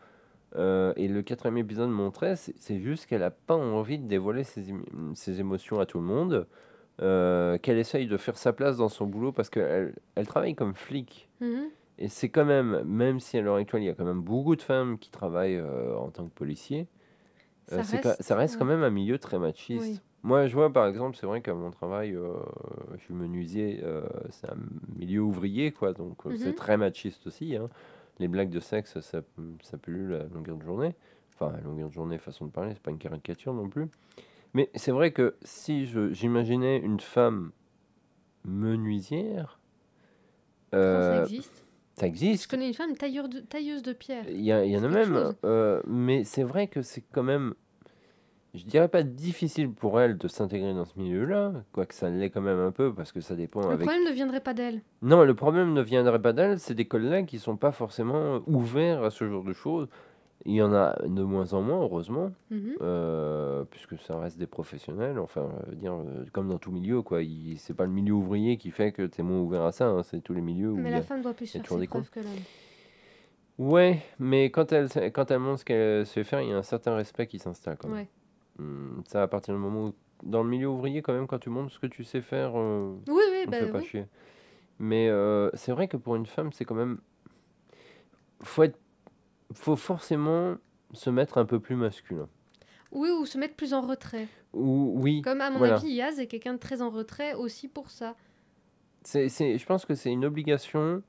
et le quatrième épisode montrait, c'est juste qu'elle a pas envie de dévoiler ses émotions à tout le monde, qu'elle essaye de faire sa place dans son boulot parce qu'elle travaille comme flic. Mhm. Et c'est quand même si à l'heure actuelle, il y a quand même beaucoup de femmes qui travaillent en tant que policiers, ça reste quand Ouais. même un milieu très machiste. Oui. Moi, je vois par exemple, c'est vrai qu'à mon travail, je suis menuisier, c'est un milieu ouvrier, quoi, donc c'est Mhm. très machiste aussi, hein. Les blagues de sexe, ça pollue la longueur de journée. Enfin, la longueur de journée, façon de parler, c'est pas une caricature non plus. Mais c'est vrai que si j'imaginais une femme menuisière, Je pense que ça euh, existe. ça Je existe. connais une femme tailleuse de pierre. Il y en C'est a quelque même, chose. mais c'est vrai que c'est quand même, je dirais pas difficile pour elle de s'intégrer dans ce milieu-là, quoique ça l'est quand même un peu, parce que ça dépend Le avec... problème ne viendrait pas d'elle. Non, le problème ne viendrait pas d'elle, c'est des collègues qui sont pas forcément ouverts à ce genre de choses. Il y en a de moins en moins, heureusement, Mhm. puisque ça reste des professionnels, enfin, dire, comme dans tout milieu, quoi. C'est pas le milieu ouvrier qui fait que tu es moins ouvert à ça, hein, c'est tous les milieux où Mais il y la a, femme doit plus il y a faire toujours ses des cons. preuves que l'homme. Ouais, mais quand elle montre ce qu'elle sait faire, il y a un certain respect qui s'installe quand même. Ouais. Ça, à partir du moment où, dans le milieu ouvrier, quand même, quand tu montres ce que tu sais faire, Oui, oui, on te bah fait pas oui. chier. Mais c'est vrai que pour une femme, c'est quand même, faut être, faut forcément se mettre un peu plus masculin. Oui, ou se mettre plus en retrait. Ou oui, Comme à mon voilà. avis, Yaz est quelqu'un de très en retrait aussi pour ça. Je pense que c'est une obligation,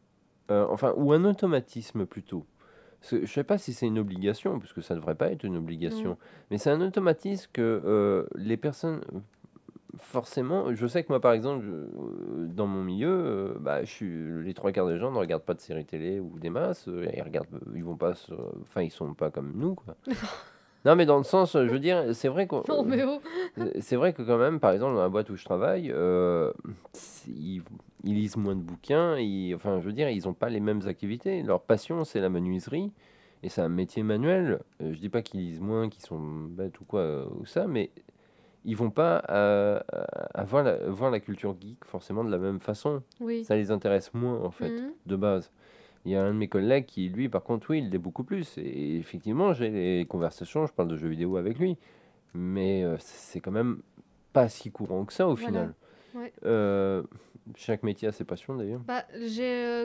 enfin, ou un automatisme plutôt. Je sais pas si c'est une obligation, parce que ça devrait pas être une obligation, Non. mais c'est un automatisme que les personnes, forcément, je sais que moi par exemple, dans mon milieu, bah, les trois quarts des gens ne regardent pas de séries télé ou des masses, ils regardent, ils vont pas, enfin ils sont pas comme nous quoi. Non mais dans le sens, je veux dire, c'est vrai Non, mais oh. c'est vrai que quand même, par exemple, dans la boîte où je travaille, ils lisent moins de bouquins, enfin, je veux dire, ils n'ont pas les mêmes activités. Leur passion, c'est la menuiserie, et c'est un métier manuel. Je dis pas qu'ils lisent moins, qu'ils sont bêtes ou quoi, ou ça, mais ils vont pas voir la culture geek forcément de la même façon. Oui. Ça les intéresse moins, en fait, Mhm. de base. Il y a un de mes collègues qui, lui, par contre, oui, il l'est beaucoup plus. Et effectivement, j'ai les conversations, je parle de jeux vidéo avec lui. Mais c'est quand même pas si courant que ça au Voilà. final. Ouais. Chaque métier a ses passions d'ailleurs. Bah,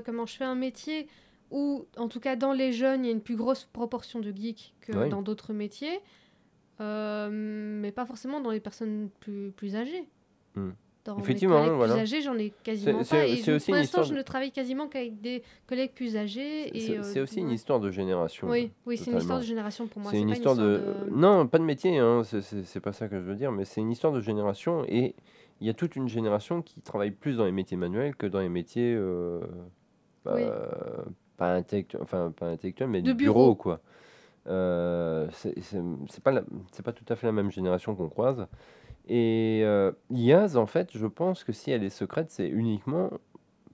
comment je fais un métier où, en tout cas dans les jeunes, il y a une plus grosse proportion de geeks que Oui. dans d'autres métiers, mais pas forcément dans les personnes plus âgées. Hmm. Dans mes Effectivement, collègues plus voilà. âgés, j'en ai quasiment pas. C'est Et c'est aussi pour une l'instant, histoire je de... ne travaille quasiment qu'avec des collègues plus âgés. C'est aussi une Ouais. histoire de génération, Oui, oui, c'est une histoire de totalement. génération pour moi. C'est C'est une pas une histoire histoire de... de. Non, pas de métier, hein, c'est pas ça que je veux dire, mais c'est une histoire de génération et il y a toute une génération qui travaille plus dans les métiers manuels que dans les métiers Oui, bah, pas intellectuels, mais de de bureau, bureau. quoi. C'est pas tout à fait la même génération qu'on croise. Et Yaz, en fait, je pense que si elle est secrète, c'est uniquement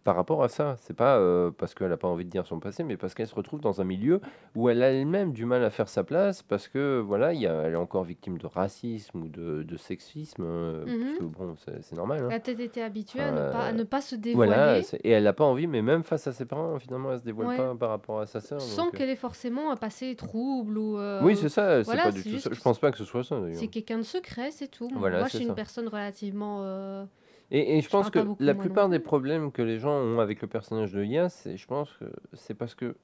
par rapport à ça. C'est pas parce qu'elle a pas envie de dire son passé, mais parce qu'elle se retrouve dans un milieu où elle a elle-même du mal à faire sa place, parce que voilà, elle est encore victime de racisme ou de sexisme, parce Mhm. que bon, c'est normal, hein. Elle a peut-être été habituée Enfin, à ne pas se voilà, dévoiler. et elle n'a pas envie, mais même face à ses parents, finalement, elle se dévoile Ouais. pas par rapport à sa sœur. Sans Donc, qu'elle ait forcément un passé trouble ou. oui, c'est ça, c'est Voilà, pas du c'est tout ça. juste Je que pense pas que ce soit ça, d'ailleurs. c'est quelqu'un de secret, c'est tout. Voilà, Moi, je c'est suis une ça. personne relativement. Et je Je pense parle pas que beaucoup, la moi non plupart des plus. problèmes que les gens ont avec le personnage de Yas, je pense que c'est parce que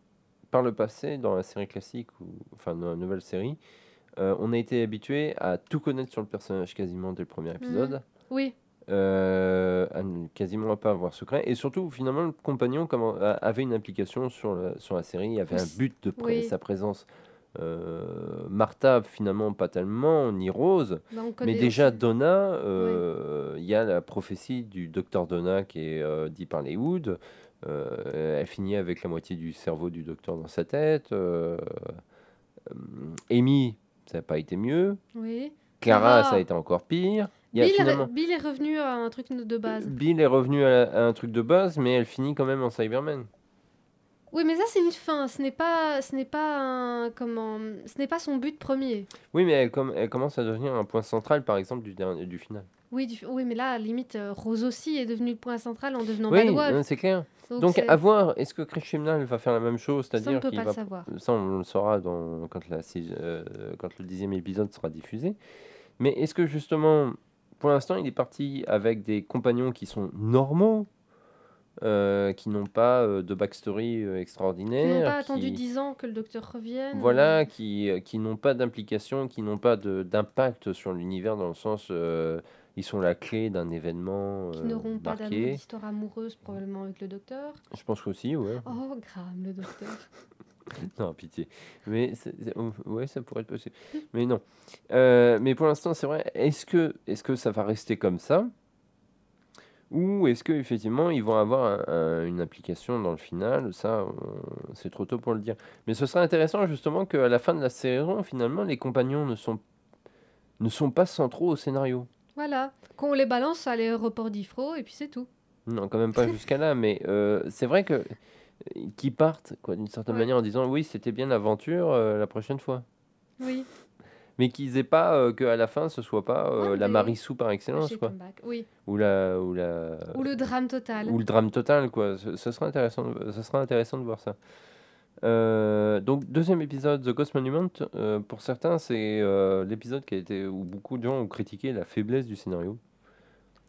par le passé, dans la série classique, ou enfin dans la nouvelle série, on a été habitué à tout connaître sur le personnage quasiment dès le premier Mhm. épisode, Oui, quasiment à pas avoir secret, et surtout finalement le compagnon avait une implication sur la série, il y avait un aussi. but de Oui, sa présence. Martha finalement pas tellement, ni Rose, bah, on mais connaît déjà aussi. Donna, Oui. il y a la prophétie du docteur Donna qui est dit par les Wood. Elle finit avec la moitié du cerveau du docteur dans sa tête. Amy, ça n'a pas été mieux. Oui. Clara, ça a Clara. été encore pire. Il y a finalement Bill est revenu à un truc de base. Bill est revenu à un truc de base, mais elle finit quand même en Cyberman. Oui, mais ça, c'est une fin. Ce n'est pas ce n'est pas son but premier. Oui, mais elle commence à devenir un point central, par exemple, du final. Oui, oui, mais là, limite, Rose aussi est devenue le point central en devenant Bad Oui, Wolf. c'est clair. Donc, Donc à voir, est-ce que Chris Chibnall va faire la même chose, ça, on ne c'est-à-dire peut qu'il pas le va... savoir. Ça, on le saura quand le 10e épisode sera diffusé. Mais est-ce que justement, pour l'instant, il est parti avec des compagnons qui sont normaux, qui n'ont pas de backstory Qui n'ont extraordinaire, pas attendu 10 ans que le docteur revienne. voilà, qui n'ont pas d'implication, qui n'ont pas d'impact sur l'univers dans le sens, ils sont la clé d'un événement Qui n'auront pas marqué. d'histoire amoureuse, probablement, avec le docteur. Je pense qu'aussi, ouais. Oh, Graham, le docteur. Non, pitié. Mais ouais, ça pourrait être possible. Mais non. Mais pour l'instant, c'est vrai. Est-ce que ça va rester comme ça? Ou est-ce qu'effectivement, ils vont avoir une implication dans le final? Ça, c'est trop tôt pour le dire. Mais ce serait intéressant, justement, qu'à la fin de la saison, finalement, les compagnons ne sont pas centraux au scénario. Voilà. Qu'on les balance à l'aéroport d'Ifro, et puis c'est tout. Non, quand même pas jusqu'à là. Mais c'est vrai que qu'ils partent, quoi, d'une certaine Ouais. manière, en disant oui, c'était bien l'aventure, la prochaine fois. Oui. Mais qu'ils aient pas qu'à la fin ce soit pas Ouais, la mais- Marissou par excellence, Chez quoi, Comeback. Oui. ou le drame total. drame total, quoi. Ce sera intéressant, ce sera intéressant de voir ça. Donc deuxième épisode, The Ghost Monument, pour certains c'est l'épisode où beaucoup de gens ont critiqué la faiblesse du scénario.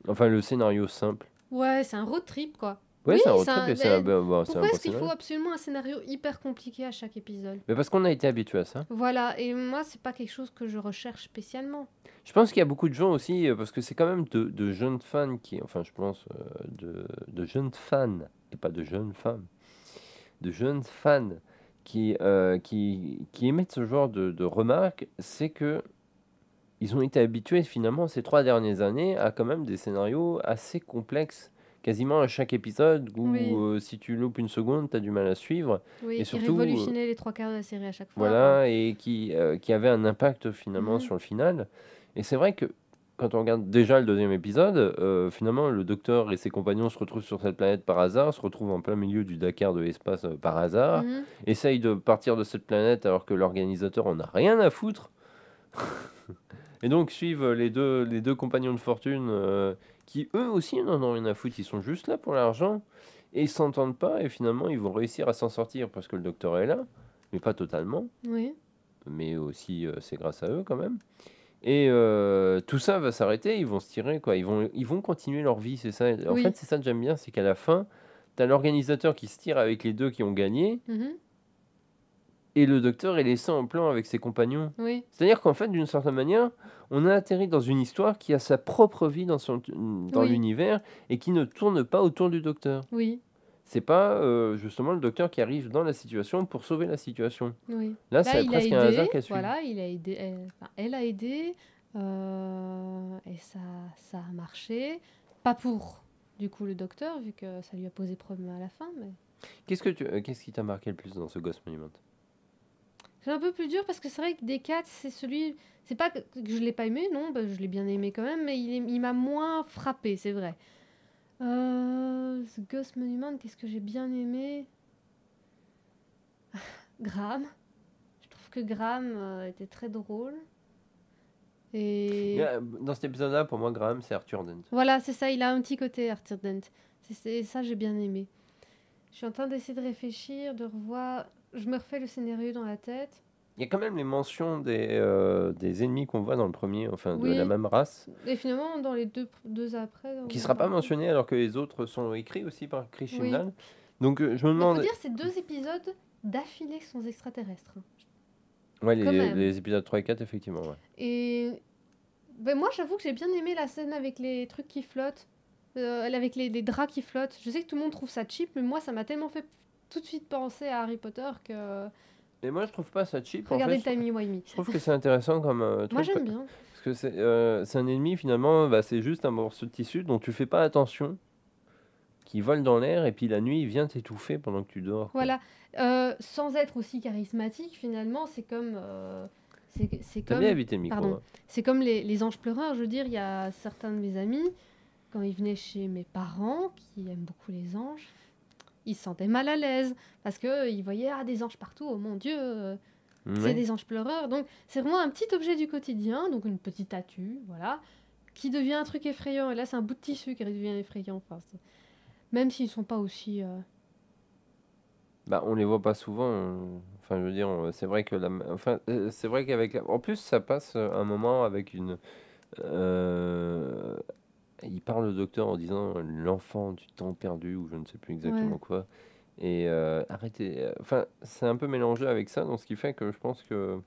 Enfin le scénario simple. Ouais, c'est un road trip, quoi. Ouais, Oui, c'est un road c'est trip un- et c'est un, mais c'est un Pourquoi bon est-ce qu'il scénario. faut absolument un scénario hyper compliqué à chaque épisode? Mais parce qu'on a été habitué à ça. Voilà, et moi, c'est pas quelque chose que je recherche spécialement. Je pense qu'il y a beaucoup de gens aussi, parce que c'est quand même de jeunes fans enfin je pense de jeunes fans, et pas de jeunes femmes, de jeunes fans qui émettent ce genre de remarques, c'est que ils ont été habitués finalement ces 3 dernières années à quand même des scénarios assez complexes, quasiment à chaque épisode, où Oui. si tu loupes une seconde, tu as du mal à suivre, Oui, et qui surtout, révolutionnait les 3 quarts de la série à chaque fois. voilà, et qui avait un impact finalement Mhm. sur le final. Et c'est vrai que quand on regarde déjà le deuxième épisode, finalement le docteur et ses compagnons se retrouvent sur cette planète par hasard, se retrouvent en plein milieu du Dakar de l'espace par hasard, Mhm. essayent de partir de cette planète alors que l'organisateur en a rien à foutre. Et donc suivent les deux compagnons de fortune qui eux aussi n'en ont rien à foutre, ils sont juste là pour l'argent et ils s'entendent pas et finalement ils vont réussir à s'en sortir parce que le docteur est là, mais pas totalement, Oui. mais aussi c'est grâce à eux quand même. Et tout ça va s'arrêter, ils vont se tirer, quoi. Ils vont continuer leur vie, c'est ça. En Oui. fait, c'est ça que j'aime bien, c'est qu'à la fin, t'as l'organisateur qui se tire avec les deux qui ont gagné, Mhm. et le docteur est laissé en plan avec ses compagnons. Oui, C'est-à-dire qu'en fait, d'une certaine manière, on a atterri dans une histoire qui a sa propre vie dans oui, l'univers et qui ne tourne pas autour du docteur. oui, C'est pas justement le docteur qui arrive dans la situation pour sauver la situation. oui. Là, Là, c'est il a presque un aidé, hasard qu'elle suit. voilà, il a aidé, elle a aidé, et ça a marché. Pas pour, du coup, le docteur, vu que ça lui a posé problème à la fin, mais... Qu'est-ce qui t'a marqué le plus dans ce Ghost Monument? C'est un peu plus dur parce que c'est vrai que des 4, c'est celui... C'est pas que je l'ai pas aimé, non, bah, je l'ai bien aimé quand même, mais il m'a moins frappé, c'est vrai. The Ghost Monument, qu'est-ce que j'ai bien aimé? Graham. Je trouve que Graham était très drôle. Et Dans cet épisode-là, pour moi, Graham, c'est Arthur Dent. voilà, c'est ça, il a un petit côté Arthur Dent. Ça, j'ai bien aimé. Je suis en train d'essayer de réfléchir, de revoir. Je me refais le scénario dans la tête. Il y a quand même les mentions des ennemis qu'on voit dans le premier, enfin de la Oui, même race, et finalement, dans les deux après, on qui en sera pas parle. mentionné alors que les autres sont écrits aussi par Chris Oui. Chibnall. Donc je me Mais faut demande, dire, c'est 2 épisodes d'affilée sans extraterrestres. ouais, Quand même. les épisodes 3 et 4, effectivement, ouais. Et ben, moi, j'avoue que j'ai bien aimé la scène avec les trucs qui flottent, avec les draps qui flottent. Je sais que tout le monde trouve ça cheap, mais moi, ça m'a tellement fait tout de suite penser à Harry Potter que... Et moi, je trouve pas ça cheap, en Regardez fait. le timey-wimey. Je trouve que c'est intéressant comme Moi, truc, j'aime bien. parce que c'est un ennemi, finalement, bah, c'est juste un morceau de tissu dont tu fais pas attention, qui vole dans l'air, et puis la nuit, il vient t'étouffer pendant que tu dors, quoi. Voilà. Sans être aussi charismatique, finalement, c'est comme... c'est T'as bien comme... évité le micro, Pardon. hein. C'est comme les anges pleureurs. Je veux dire, il y a certains de mes amis, quand ils venaient chez mes parents, qui aiment beaucoup les anges, ils se sentaient mal à l'aise parce que ils voyaient des anges partout. Oh mon Dieu, c'est Ouais. des anges pleureurs. Donc c'est vraiment un petit objet du quotidien, donc une petite statue, voilà, qui devient un truc effrayant. Et là, c'est un bout de tissu qui devient effrayant. Enfin, même s'ils sont pas aussi. Bah, on les voit pas souvent. Enfin, je veux dire, c'est vrai que enfin, c'est vrai qu'avec en plus, ça passe un moment avec une. Il parle au docteur en disant l'enfant du temps perdu ou je ne sais plus exactement Ouais. quoi. Et arrêtez. Enfin, c'est un peu mélangé avec ça, donc ce qui fait que je pense que.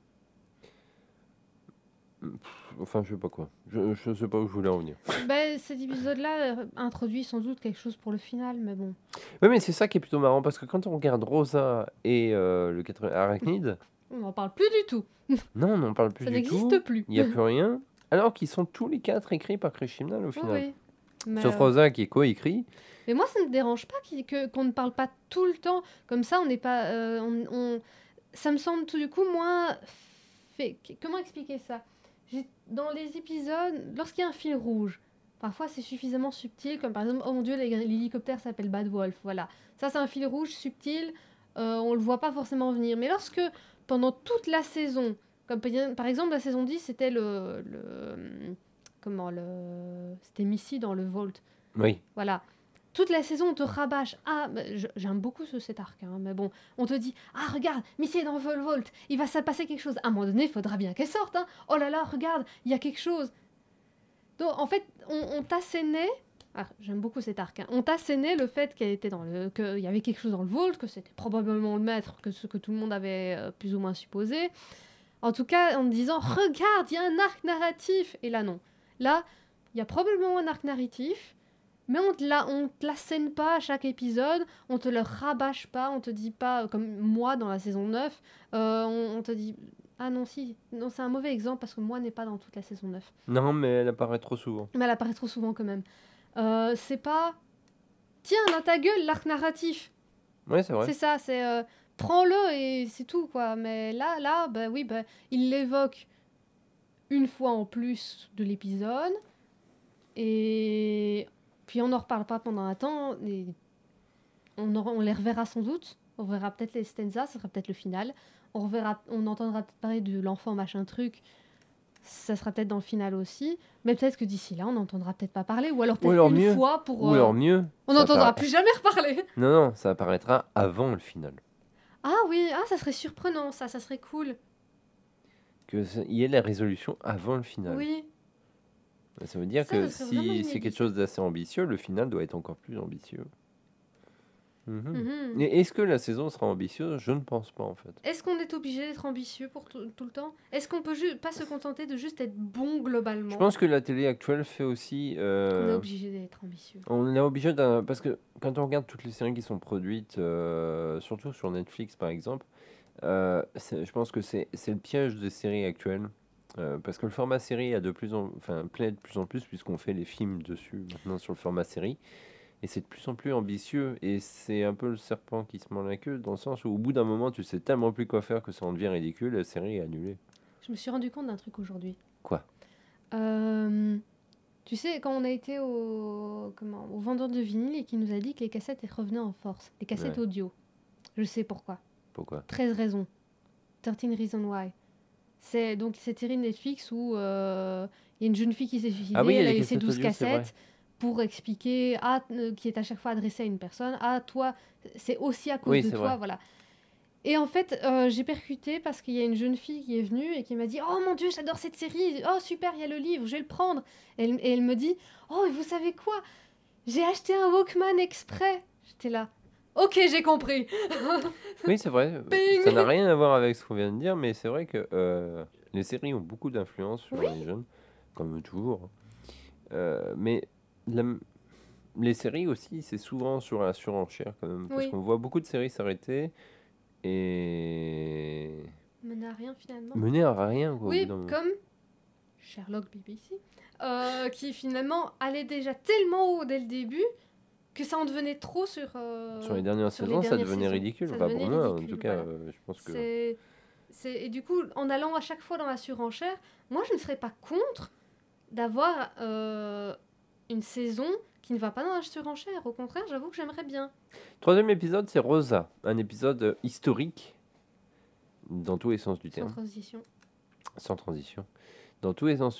Enfin, je sais pas quoi. Je sais pas où je voulais en venir. Ben, cet épisode-là introduit sans doute quelque chose pour le final, mais bon. Oui, mais c'est ça qui est plutôt marrant parce que quand on regarde Rosa et le 80 Arachnid, On n'en parle plus du tout. non, on n'en parle plus Ça du n'existe tout. plus. Il n'y a plus rien. Alors qu'ils sont tous les 4 écrits par Chris Chibnall au final. Oui. Mais, Sauf Rosa qui est co-écrit. mais moi, ça ne me dérange pas qu'on ne parle pas tout le temps. Comme ça, on n'est pas. Ça me semble tout du coup moins. Comment expliquer ça? Dans les épisodes, lorsqu'il y a un fil rouge, parfois c'est suffisamment subtil, comme par exemple, oh mon dieu, l'hélicoptère s'appelle Bad Wolf. Voilà. Ça, c'est un fil rouge subtil, on le voit pas forcément venir. Mais lorsque, pendant toute la saison, comme par exemple la saison 10, c'était comment c'était Missy dans le Vault. Oui. Voilà. Toute la saison, on te rabâche. Ah, bah, j'aime beaucoup cet arc, hein, mais bon, on te dit, ah, regarde, Missy est dans le Vault, il va se passer quelque chose. À un moment donné, il faudra bien qu'elle sorte. Hein. Oh là là, regarde, il y a quelque chose. Donc, en fait, on t'assénait. Ah, j'aime beaucoup cet arc. Hein. On t'assénait le fait qu'il y avait quelque chose dans le Vault, que c'était probablement le maître, que ce que tout le monde avait plus ou moins supposé. En tout cas, en me disant, regarde, il y a un arc narratif. Et là, non. Là, il y a probablement un arc narratif, mais on te la scène pas à chaque épisode, on te le rabâche pas, on te dit pas, comme moi dans la saison 9, on te dit... Ah non, si, non, c'est un mauvais exemple parce que moi n'est pas dans toute la saison 9. Non, mais elle apparaît trop souvent. Mais elle apparaît trop souvent quand même. C'est pas... Tiens, dans ta gueule, l'arc narratif. Ouais, c'est vrai. C'est ça, c'est... prends-le et c'est tout, quoi. Mais là, bah oui, bah, il l'évoque une fois en plus de l'épisode. Et puis on n'en reparle pas pendant un temps. Et on les reverra sans doute. On verra peut-être les stanzas, ça sera peut-être le final. On entendra peut-être parler de l'enfant machin truc. Ça sera peut-être dans le final aussi. Mais peut-être que d'ici là, on n'entendra peut-être pas parler. Ou alors peut-être une fois pour... Ou alors mieux. on n'entendra plus jamais reparler. Non, non, ça apparaîtra avant le final. Ah oui, ça serait surprenant, ça serait cool. Qu'il y ait la résolution avant le final. Oui. Ça veut dire Ça que serait vraiment si une c'est quelque édition. chose d'assez ambitieux, le final doit être encore plus ambitieux. Et est-ce que la saison sera ambitieuse? Je ne pense pas en fait. Est-ce qu'on est obligé d'être ambitieux pour tout le temps? Est-ce qu'on peut pas se contenter de juste être bon globalement? Je pense que la télé actuelle fait aussi... On est obligé d'être ambitieux. On est obligé d'un... Parce que quand on regarde toutes les séries qui sont produites, surtout sur Netflix par exemple, je pense que c'est le piège des séries actuelles. Parce que le format série a plaît de plus en plus puisqu'on fait les films dessus maintenant sur le format série. Et c'est de plus en plus ambitieux. Et c'est un peu le serpent qui se mord la queue, dans le sens où au bout d'un moment, tu sais tellement plus quoi faire que ça en devient ridicule, la série est annulée. Je me suis rendu compte d'un truc aujourd'hui. Quoi? Tu sais, quand on a été au vendeur de vinyle et qui nous a dit que les cassettes revenaient en force, les cassettes Ouais. audio. Je sais pourquoi. Pourquoi? 13 raisons. 13 Reasons Why. C'est donc cette série Netflix où il y a une jeune fille qui s'est suicidée, Ah oui, il y a elle a les laissé cassettes 12 audio, c'est vrai. cassettes pour expliquer, qui est à chaque fois adressée à une personne, toi, c'est aussi à cause Oui, de c'est toi, vrai. voilà. Et en fait, j'ai percuté parce qu'il y a une jeune fille qui est venue et qui m'a dit « Oh mon Dieu, j'adore cette série. Oh super, il y a le livre, je vais le prendre. » Et elle me dit « Oh, et vous savez quoi? J'ai acheté un Walkman exprès. » J'étais là. Ok, j'ai compris. Oui, c'est vrai. Ping. Ça n'a rien à voir avec ce qu'on vient de dire, mais c'est vrai que les séries ont beaucoup d'influence sur Oui. les jeunes, comme toujours. Mais les séries aussi, c'est souvent sur la surenchère quand même. Parce Oui. qu'on voit beaucoup de séries s'arrêter et Mener à rien finalement. mener à rien. Quoi, au Oui, bout d'un moment. comme Sherlock BBC, qui finalement allait déjà tellement haut dès le début que ça en devenait trop sur les dernières sur les saisons, ça dernières devenait saisons. ridicule. Ça Enfin, devenait pour moi, en ridicule, tout cas, voilà. je pense que... Et du coup, en allant à chaque fois dans la surenchère, moi je ne serais pas contre d'avoir une saison qui ne va pas dans la surenchère. Au contraire, j'avoue que j'aimerais bien. Troisième épisode, c'est Rosa. Un épisode historique, dans tous les sens du Sans terme. transition. Sans transition. Dans tous les sens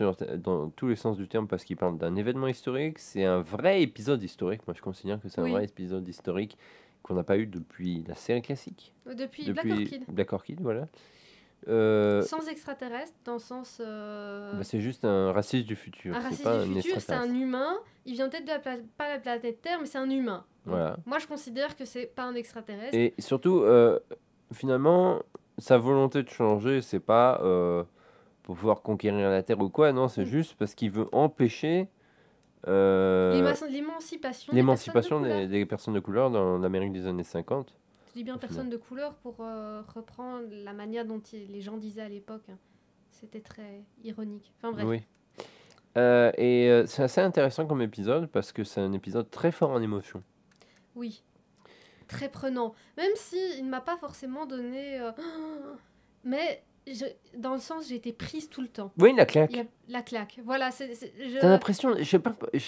du terme, parce qu'il parle d'un événement historique. C'est un vrai épisode historique. Moi, je considère que c'est un vrai épisode historique qu'on n'a pas eu depuis la série classique. Depuis Black Orchid. Black Orchid, voilà. Sans extraterrestre, dans le sens... c'est juste un raciste du futur. Un c'est raciste pas du un futur, c'est un extraterrestre. humain. Il vient peut-être de pas la planète Terre, mais c'est un humain. Donc, Voilà. moi, je considère que c'est pas un extraterrestre. Et surtout, finalement, sa volonté de changer, c'est pas pour pouvoir conquérir la Terre ou quoi. Non, c'est juste parce qu'il veut empêcher l'émancipation des personnes de couleur dans l'Amérique des années 50. Je dis bien personnes de couleur pour reprendre la manière dont les gens disaient à l'époque. C'était très ironique. Enfin bref. Oui. C'est assez intéressant comme épisode parce que c'est un épisode très fort en émotion. Oui. Très prenant. Même si il ne m'a pas forcément donné... Mais dans le sens, j'ai été prise tout le temps. Oui, la claque. La claque. Voilà. T'as l'impression... Je sais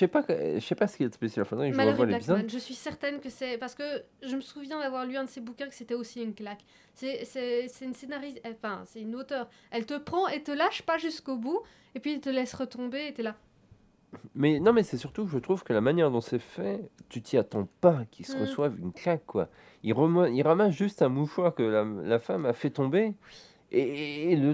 pas ce qu'il y a de spécial. Faudrait que je revoie l'épisode. Je suis certaine que c'est... Parce que je me souviens d'avoir lu un de ses bouquins que c'était aussi une claque. C'est une scénariste... Enfin, c'est une auteure. Elle te prend et te lâche pas jusqu'au bout. Et puis, elle te laisse retomber et t'es là. Mais non, mais c'est surtout que je trouve que la manière dont c'est fait, tu t'y attends pas qu'ils se reçoivent une claque, quoi. Il ramasse juste un mouchoir que la femme a fait tomber. Et la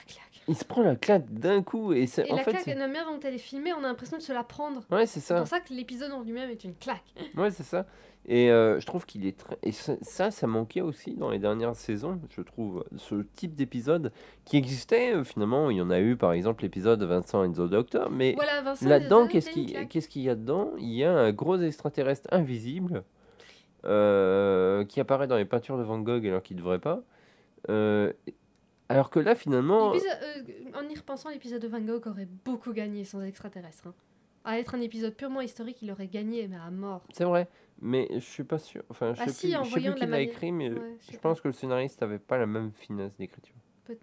claque. Il se prend la claque d'un coup. Et la claque, la manière dont elle est filmée, on a l'impression de se la prendre. Ouais, c'est ça. C'est pour ça que l'épisode en lui-même est une claque. Ouais, c'est ça. Et je trouve qu'il est très... Et ça manquait aussi dans les dernières saisons, je trouve, ce type d'épisode qui existait, finalement. Il y en a eu, par exemple, l'épisode Vincent and the Doctor. Mais voilà, là-dedans, qu'est-ce qu'il y a dedans? Il y a un gros extraterrestre invisible qui apparaît dans les peintures de Van Gogh alors qu'il ne devrait pas. Alors que là, finalement... en y repensant, l'épisode de Van Gogh aurait beaucoup gagné sans extraterrestre. À être un épisode purement historique, il aurait gagné, mais à mort. C'est vrai, mais je suis pas sûr. Enfin, je sais plus qui l'a écrit, mais je pense que le scénariste avait pas la même finesse d'écriture.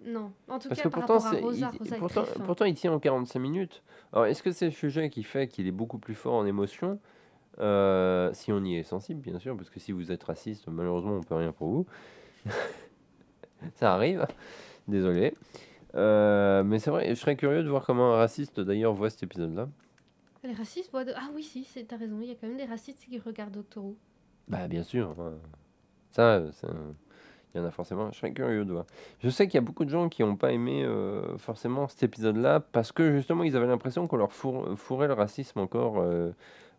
Non, en tout Parce cas, que pourtant, par rapport à Rosa, pourtant, il tient en 45 minutes. Alors, est-ce que c'est le sujet qui fait qu'il est beaucoup plus fort en émotion? Si on y est sensible, bien sûr, parce que si vous êtes raciste, malheureusement, on peut rien pour vous. Ça arrive, désolé. Mais c'est vrai, je serais curieux de voir comment un raciste, d'ailleurs, voit cet épisode-là. Les racistes voient... Ah oui, si, t'as raison, il y a quand même des racistes qui regardent Doctor Who. Bah, bien sûr. Ça, il y en a forcément. Je serais curieux de voir. Je sais qu'il y a beaucoup de gens qui n'ont pas aimé forcément cet épisode-là parce que justement, ils avaient l'impression qu'on leur fourrait le racisme encore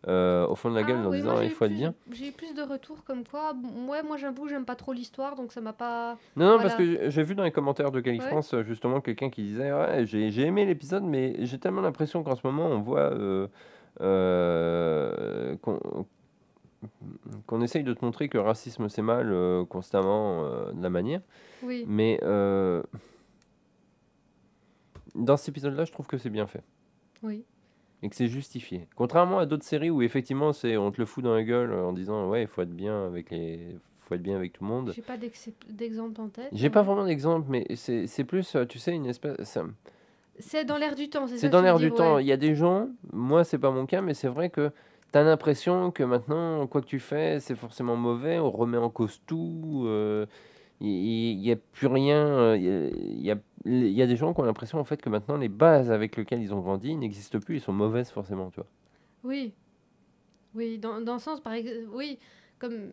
au fond de la gueule en Oui, moi disant il faut être bien. j'ai eu plus de retours comme quoi. Ouais, moi j'avoue, j'aime pas trop l'histoire, donc ça m'a pas. Non, parce Voilà. que j'ai vu dans les commentaires de Cali Ouais. France justement quelqu'un qui disait ouais, j'ai aimé l'épisode, mais j'ai tellement l'impression qu'en ce moment on voit qu'on essaye de te montrer que le racisme c'est mal constamment de la manière. Oui. Mais dans cet épisode-là, je trouve que c'est bien fait. Oui. Et que c'est justifié. Contrairement à d'autres séries où effectivement on te le fout dans la gueule en disant ouais, il faut être bien avec tout le monde. J'ai pas d'exemple en tête. J'ai pas vraiment d'exemple, mais c'est plus, tu sais, une espèce. C'est dans l'air du temps, c'est ça C'est que dans tu veux l'air du dire, temps. ouais. Il y a des gens, moi c'est pas mon cas, mais c'est vrai que t'as l'impression que maintenant, quoi que tu fais, c'est forcément mauvais. On remet en cause tout. Il n'y a plus rien. Il y a des gens qui ont l'impression en fait que maintenant les bases avec lesquelles ils ont grandi n'existent plus. Ils sont mauvaises forcément, tu vois. Oui. Oui, dans le sens, par exemple, oui, comme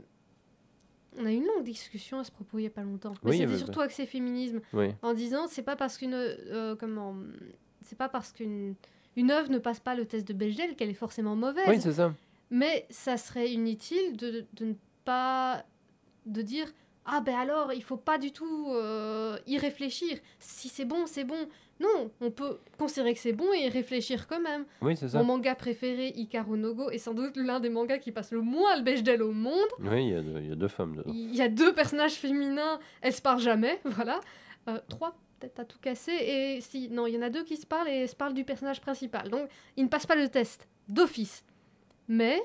on a eu une longue discussion à ce propos il y a pas longtemps. Mais Oui, c'était surtout axé féminisme, oui. en disant c'est pas parce c'est pas parce qu'une œuvre ne passe pas le test de Bechdel qu'elle est forcément mauvaise. Oui, c'est ça. Mais ça serait inutile de ne pas de dire ah ben alors il faut pas du tout y réfléchir. Si c'est bon, c'est bon. Non, on peut considérer que c'est bon et y réfléchir quand même. Oui, c'est ça. Mon manga préféré, Hikaru no Go, est sans doute l'un des mangas qui passe le moins le Bechdel au monde. Oui, il y a deux femmes dedans. Il y a 2 personnages féminins, elles se parlent jamais, voilà. 3 peut-être à tout casser, et si, non, il y en a 2 qui se parlent et se parlent du personnage principal. Donc, ils ne passent pas le test, d'office. Mais,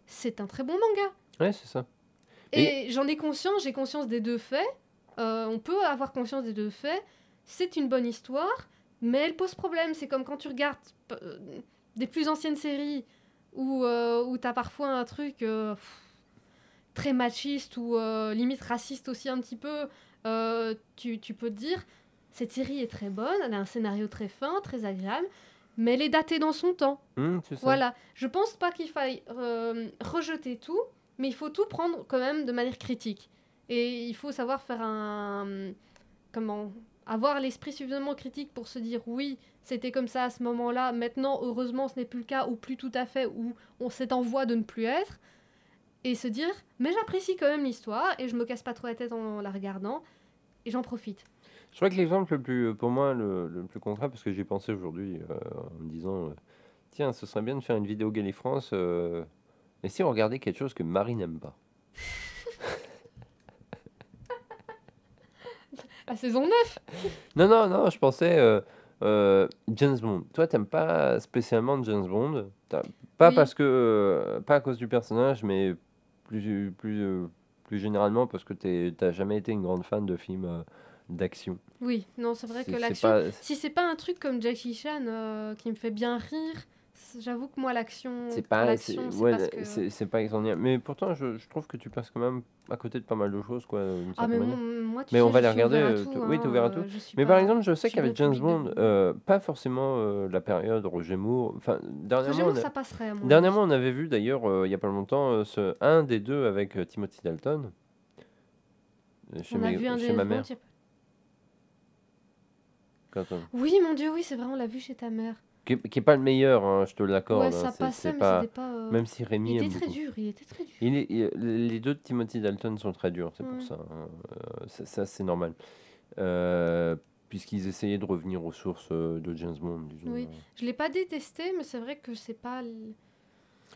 c'est un très bon manga. Ouais, c'est ça. Et j'en ai conscience, j'ai conscience des 2 faits. On peut avoir conscience des 2 faits. C'est une bonne histoire, mais elle pose problème. C'est comme quand tu regardes des plus anciennes séries où t'as parfois un truc très machiste ou limite raciste aussi un petit peu. Tu peux te dire, cette série est très bonne, elle a un scénario très fin, très agréable, mais elle est datée dans son temps. C'est ça. Voilà, je pense pas qu'il faille rejeter tout, mais il faut tout prendre quand même de manière critique. Et il faut savoir faire avoir l'esprit suffisamment critique pour se dire oui, c'était comme ça à ce moment-là, maintenant heureusement ce n'est plus le cas, ou plus tout à fait, ou on s'est en voie de ne plus être, et se dire mais j'apprécie quand même l'histoire, et je me casse pas trop la tête en la regardant, et j'en profite. Je crois que l'exemple le plus, pour moi, le plus concret, parce que j'y ai pensé aujourd'hui en me disant tiens, ce serait bien de faire une vidéo Gali France. Et si on regardait quelque chose que Marie n'aime pas? La saison 9. Non, je pensais James Bond. Toi, t'aimes pas spécialement James Bond. Pas Oui. parce que pas à cause du personnage, mais plus généralement parce que t'as jamais été une grande fan de films d'action. Oui, non, c'est vrai que C'est l'action, pas- si c'est pas un truc comme Jackie Chan qui me fait bien rire, j'avoue que moi l'action, C'est pour pas, l'action, c'est ouais, parce que... c'est pas extraordinaire. Mais pourtant, je trouve que tu passes quand même à côté de pas mal de choses, quoi, d'une Ah certaine mais manière. moi tu Mais sais, on va je les suis ouvert regarder. à tout, Oui, t'es ouvert à tout. je suis Mais pas... par exemple, je sais je suis bon qu'avec James public Bond, pas forcément la période Roger Moore. Enfin, Roger Moore, ça passerait à mon dernièrement, avis. on avait vu d'ailleurs, il y a pas longtemps, un des deux avec Timothy Dalton. On a vu un chez des ma Bond, mère. Oui, mon Dieu, oui, c'est vrai, on l'a vu chez ta mère. Qui est pas le meilleur, hein, je te l'accorde. Ouais, hein, ça c'est passait, mais pas... c'était pas... Même si Rémi Il aime était très beaucoup. dur, il était très dur. Les deux de Timothy Dalton sont très durs, c'est pour Ouais. ça. Hein. Ça, c'est normal. Puisqu'ils essayaient de revenir aux sources de James Bond, disons. Oui, je l'ai pas détesté, mais c'est vrai que c'est pas...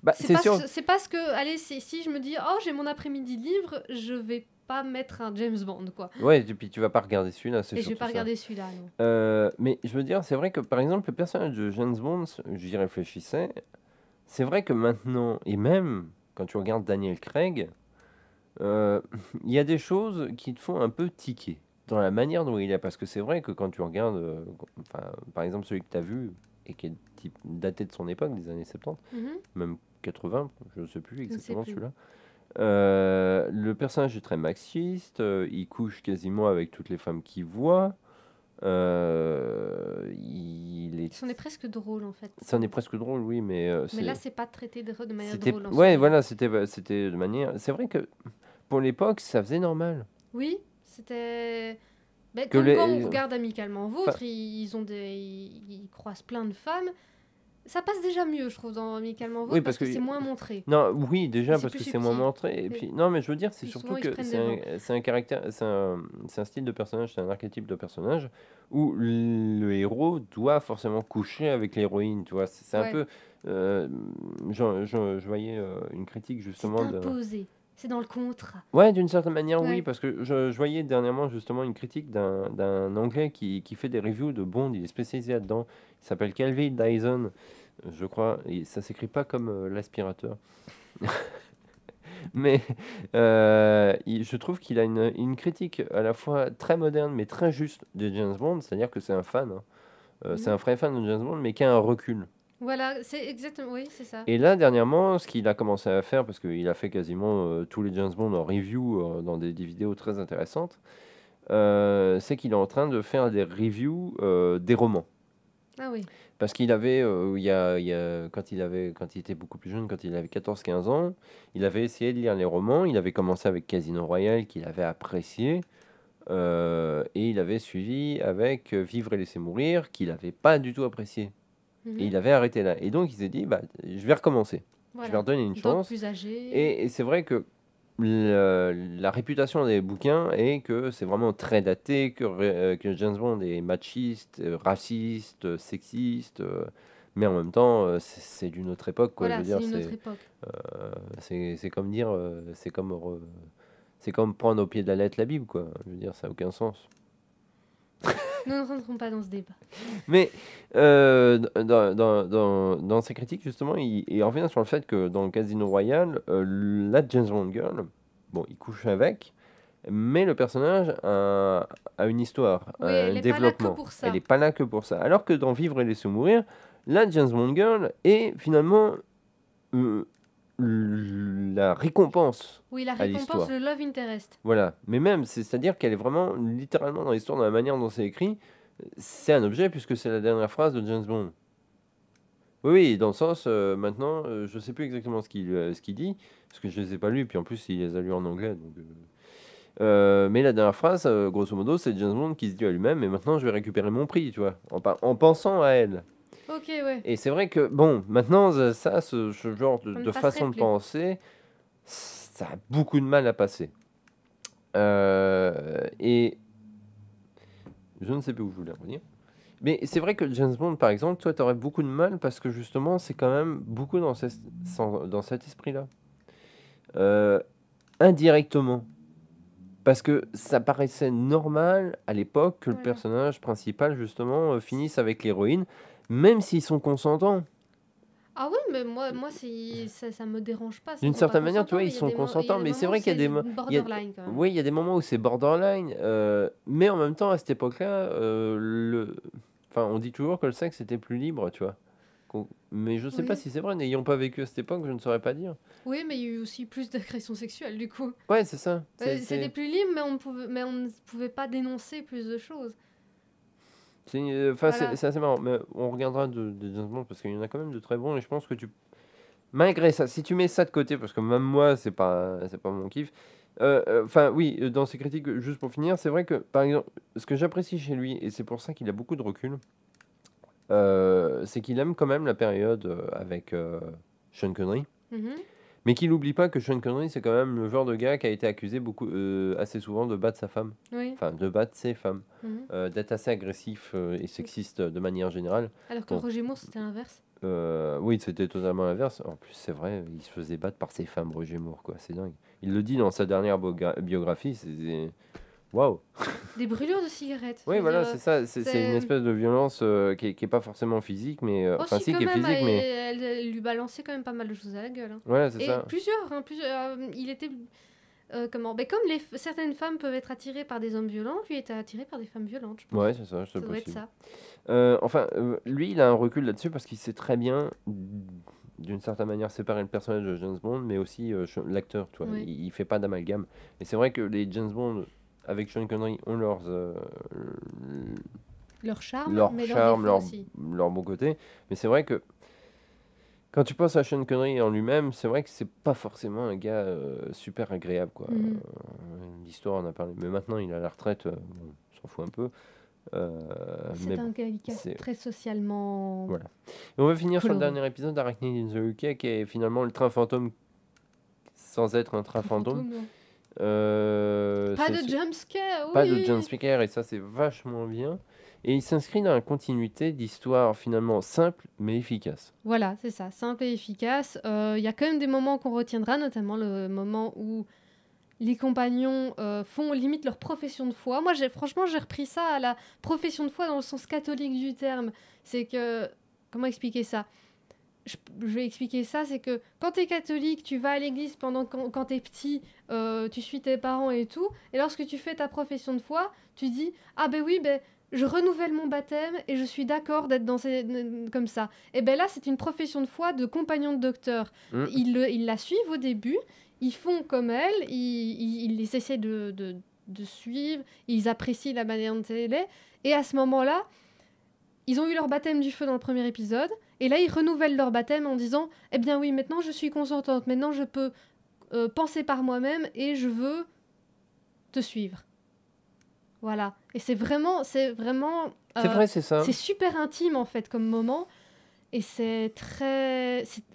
Bah, c'est sûr. C'est parce que, allez, si je me dis, oh, j'ai mon après-midi libre, je vais pas mettre un James Bond, quoi. Ouais, et puis tu vas pas regarder celui-là, c'est Et je vais surtout pas ça. regarder celui-là, non. Mais je veux dire, c'est vrai que par exemple, le personnage de James Bond, j'y réfléchissais, c'est vrai que maintenant, et même quand tu regardes Daniel Craig, il y a des choses qui te font un peu tiquer dans la manière dont il est. Parce que c'est vrai que quand tu regardes, par exemple, celui que tu as vu, et qui est daté de son époque, des années 70, même 80, je ne sais plus exactement celui-là. Le personnage est très machiste, il couche quasiment avec toutes les femmes qu'il voit. C'en est presque drôle en fait. C'en est presque drôle, oui, mais mais là, c'est pas traité de manière c'était drôle. ouais, voilà, c'était de manière. C'est vrai que pour l'époque, ça faisait normal. Oui, c'était. Que Comme les- quand on regarde Amicalement Vôtre, ils croisent plein de femmes. Ça passe déjà mieux, je trouve, dans Amicalement Vôtre, Oui, parce parce que que c'est moins montré. non, oui, Et déjà c'est parce plus que c'est moins subtil. montré. Et Mais puis non, mais je veux dire, c'est puis surtout souvent, ils se que prennent devant. c'est un caractère, c'est un style de personnage, c'est un archétype de personnage où le héros doit forcément coucher avec l'héroïne. Tu vois, c'est un Ouais. peu. Je voyais une critique C'est justement de. imposé. C'est dans le contrat. Ouais, d'une certaine manière, oui, Ouais. parce que je voyais dernièrement justement une critique d'un Anglais qui fait des reviews de Bond, il est spécialisé là-dedans. Il s'appelle Calvin Dyson, je crois, et ça s'écrit pas comme l'aspirateur. Mais je trouve qu'il a une critique à la fois très moderne mais très juste de James Bond, c'est-à-dire que c'est un fan, hein. C'est Mhm. un vrai fan de James Bond, mais qui a un recul. Voilà, c'est exactement. Oui, c'est ça. Et là, dernièrement, ce qu'il a commencé à faire, parce qu'il a fait quasiment tous les James Bond en review dans des vidéos très intéressantes, c'est qu'il est en train de faire des reviews des romans. Ah oui. Parce qu'il avait, quand il était beaucoup plus jeune, quand il avait 14-15 ans, il avait essayé de lire les romans. Il avait commencé avec Casino Royale, qu'il avait apprécié. Et il avait suivi avec Vivre et laisser mourir, qu'il n'avait pas du tout apprécié. Et Mhm. il avait arrêté là. Et donc il s'est dit, bah, je vais recommencer. Je vais Voilà. redonner une Donc chance. plus âgé. Et c'est vrai que la réputation des bouquins est que c'est vraiment très daté, que James Bond est machiste, raciste, sexiste, mais en même temps, c'est d'une autre époque, quoi. Je Voilà, veux c'est dire, une autre époque. c'est comme dire, c'est comme prendre au pied de la lettre la Bible, quoi. Je veux dire, ça n'a aucun sens. Nous ne rentrons pas dans ce débat. Mais dans ses critiques, justement, il revient sur le fait que dans le Casino Royale, la James Bond Girl, bon, il couche avec, mais le personnage a une histoire, Oui, un elle n'est pas là que développement. pour Elle ça. n'est pas là que pour ça. Alors que dans Vivre et laisser mourir, la James Bond Girl est finalement euh, la récompense Oui, la à récompense, l'histoire. le love interest. Voilà. Mais même, c'est-à-dire qu'elle est vraiment littéralement dans l'histoire, dans la manière dont c'est écrit. C'est un objet puisque c'est la dernière phrase de James Bond. Oui, oui, dans le sens, maintenant, je sais plus exactement ce qu'il dit, parce que je les ai pas lus, puis en plus, il les a lus en anglais. Donc, mais la dernière phrase, grosso modo, c'est James Bond qui se dit à lui-même, mais maintenant, je vais récupérer mon prix, tu vois, en pensant à elle. Ok, ouais. Et c'est vrai que, bon, maintenant, ce genre Ça ne de passerait façon de plus. penser, ça a beaucoup de mal à passer. Et je ne sais plus où je voulais en venir. Mais c'est vrai que James Bond, par exemple, toi, tu aurais beaucoup de mal parce que justement, c'est quand même beaucoup dans dans cet esprit-là. Euh, Indirectement. Parce que ça paraissait normal à l'époque que le Voilà. personnage principal, justement, finisse avec l'héroïne, même s'ils sont consentants. Ah oui, mais ça me dérange pas s'ils D'une sont pas certaine manière, tu consentants, vois, mais ils sont il y a consentants, des mais c'est moments où vrai qu'il y a c'est des, borderline quand même. oui, il y a des moments où c'est borderline, mais en même temps, à cette époque-là, enfin, on dit toujours que le sexe était plus libre, tu vois. Mais je sais pas Oui. si c'est vrai, n'ayant pas vécu à cette époque, je ne saurais pas dire. Oui, mais il y a eu aussi plus d'agressions sexuelles du coup. Ouais, c'est ça. C'était plus libre, mais on ne pouvait pas dénoncer plus de choses. Enfin, Voilà. c'est assez marrant. Mais on regardera de James Bond parce qu'il y en a quand même de très bons et je pense que malgré ça, si tu mets ça de côté, parce que même moi, c'est pas mon kiff. Enfin, oui, dans ses critiques, juste pour finir, c'est vrai que, par exemple, ce que j'apprécie chez lui, et c'est pour ça qu'il a beaucoup de recul, c'est qu'il aime quand même la période avec Sean Connery. Mhm. Mais qu'il n'oublie pas que Sean Connery, c'est quand même le genre de gars qui a été accusé assez souvent de battre sa femme. Oui. Enfin, de battre ses femmes. Mhm. D'être assez agressif et sexiste de manière générale. Alors que Bon, Roger Moore, c'était l'inverse. oui, c'était totalement l'inverse. En plus, c'est vrai, il se faisait battre par ses femmes, Roger Moore, quoi. C'est dingue. Il le dit dans sa dernière biographie, waouh! Des brûlures de cigarettes. Je Oui, veux voilà, dire, c'est ça. C'est une c'est. espèce de violence qui est pas forcément physique, mais. Oh, Enfin, si, si, quand qui est même, physique, mais. elle lui balançait quand même pas mal de choses à la gueule, hein. Voilà, c'est Et ça. plusieurs. Il était. Comment ben, comme certaines femmes peuvent être attirées par des hommes violents, lui était attiré par des femmes violentes, je pense. Ouais, c'est ça, c'est Ça doit être possible. ça. Enfin, lui, il a un recul là-dessus parce qu'il sait très bien, d'une certaine manière, séparer le personnage de James Bond, mais aussi l'acteur, tu vois. Oui. Il fait pas d'amalgame. Et c'est vrai que les James Bond, avec Sean Connery, ont Leur charme, leur mais charme, leurs défauts aussi. leur bon côté. Mais c'est vrai que quand tu penses à Sean Connery en lui-même, c'est vrai que c'est pas forcément un gars super agréable, quoi. Mhm. L'histoire en a parlé. Mais maintenant, il est à la retraite, bon, on s'en fout un peu. Mais C'est un bon, Gallicast c'est... très socialement Voilà. Et on va finir sur le coloré. dernier épisode d'Arachnid in the UK, qui est finalement le train fantôme sans être un train Très fantôme. fantôme, non. Pas C'est de jumpscare, pas de John oui. Speaker, et ça c'est vachement bien. Et il s'inscrit dans la continuité d'histoires finalement simples mais efficaces. Voilà, c'est ça, simple et efficace. Il y a quand même des moments qu'on retiendra, notamment le moment où les compagnons font limite leur profession de foi. Moi, franchement, j'ai repris ça à la profession de foi dans le sens catholique du terme. C'est que... Comment expliquer ça? Je vais expliquer ça, c'est que quand t'es catholique, tu vas à l'église pendant quand t'es petit, tu suis tes parents et tout, et lorsque tu fais ta profession de foi, tu dis ah ben oui, ben je renouvelle mon baptême et je suis d'accord d'être comme ça. Et ben là, c'est une profession de foi de compagnon de docteur. Hmm. Ils la suivent au début, ils font comme elle, ils essaient de suivre, ils apprécient la manière dont elle est, et à ce moment-là, ils ont eu leur baptême du feu dans le premier épisode, et là ils renouvellent leur baptême en disant eh bien oui, maintenant je suis consentante, maintenant je peux penser par moi-même et je veux te suivre. Voilà. Et c'est vraiment, C'est vrai, c'est ça. c'est super intime en fait comme moment, et c'est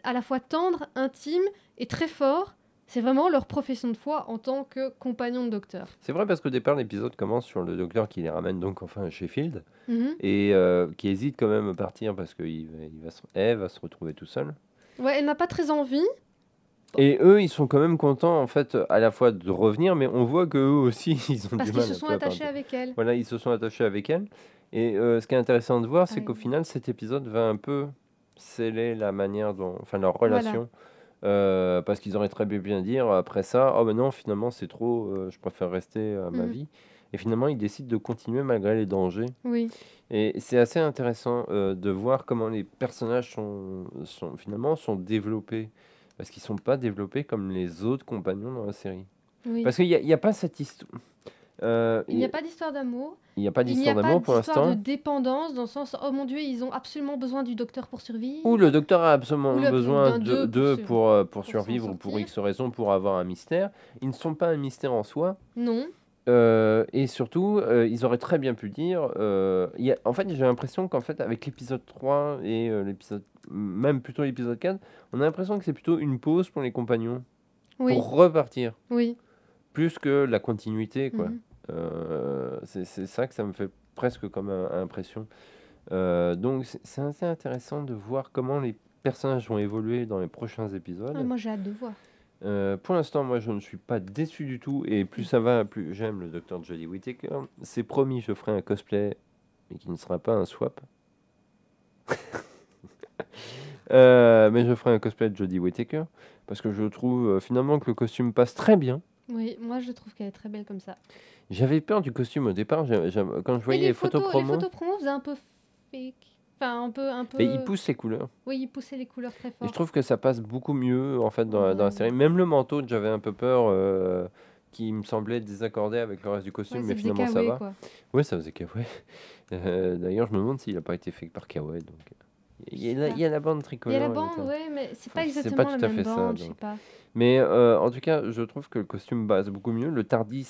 à la fois tendre, intime et très fort. C'est vraiment leur profession de foi en tant que compagnon de docteur. C'est vrai parce qu'au départ l'épisode commence sur le docteur qui les ramène donc enfin à Sheffield Mhm. et qui hésite quand même à partir parce Eve va se retrouver tout seul. Ouais, elle n'a pas très envie. Et eux, ils sont quand même contents en fait à la fois de revenir, mais on voit que eux aussi ils ont Parce du qu'ils mal se un sont peu à attachés partir. avec elle. Voilà, ils se sont attachés avec elle. Et ce qui est intéressant de voir, c'est Avec... qu'au final, cet épisode va un peu sceller la manière dont, enfin leur Voilà. relation, parce qu'ils auraient très bien dire après ça, oh ben non, finalement c'est trop, je préfère rester à ma Mhm. vie. Et finalement, ils décident de continuer malgré les dangers. Oui. Et c'est assez intéressant de voir comment les personnages finalement sont développés. Parce qu'ils sont pas développés comme les autres compagnons dans la série. Oui. Parce qu'il n'y a pas cette histoire. Il n'y a pas d'histoire d'amour. Il n'y a pas Il n'y d'histoire a pas d'amour pour d'histoire de l'instant. dépendance dans le sens oh mon dieu, ils ont absolument besoin du docteur pour survivre. Où le docteur a Ou absolument le besoin d'un d'eux d'eux pour pour s'en survivre ou pour sortir. X raisons, pour avoir un mystère. Ils ne sont pas un mystère en soi. Non. Et surtout, ils auraient très bien pu dire. En fait, j'ai l'impression qu'en fait, avec l'épisode 3 et même plutôt l'épisode 4, on a l'impression que c'est plutôt une pause pour les compagnons, Oui. pour repartir, Oui. plus que la continuité, quoi. Mhm. C'est ça que ça me fait presque comme impression. Donc, c'est assez intéressant de voir comment les personnages vont évoluer dans les prochains épisodes. Ah, moi j'ai hâte de voir. Pour l'instant, moi, je ne suis pas déçu du tout. Et plus ça va, plus j'aime le docteur Jodie Whittaker. C'est promis, je ferai un cosplay, mais qui ne sera pas un swap. Mais je ferai un cosplay de Jodie Whittaker. Parce que je trouve finalement que le costume passe très bien. Oui, moi je trouve qu'elle est très belle comme ça. J'avais peur du costume au départ. Quand je voyais Mais les photos les promo, photos promo faisaient un peu fake. Enfin, un peu. mais il pousse ses couleurs. Oui, il poussait les couleurs très Et fort. je trouve que ça passe beaucoup mieux en fait dans la Ouais. série. Même le manteau, j'avais un peu peur qui me semblait désaccordé avec le reste du costume, Ouais, mais ça faisait finalement ça kawaii, va. quoi. Ouais, ça faisait kawaii. D'ailleurs, je me demande s'il n'a pas été fait par Kawaii. Donc, il y a la bande Il y a tricolore. la à bande, l'intérieur. ouais, mais c'est Enfin, pas c'est exactement pas la tout à même fait ça, bande, je donc. sais pas. Mais en tout cas, je trouve que le costume passe beaucoup mieux. Le Tardis,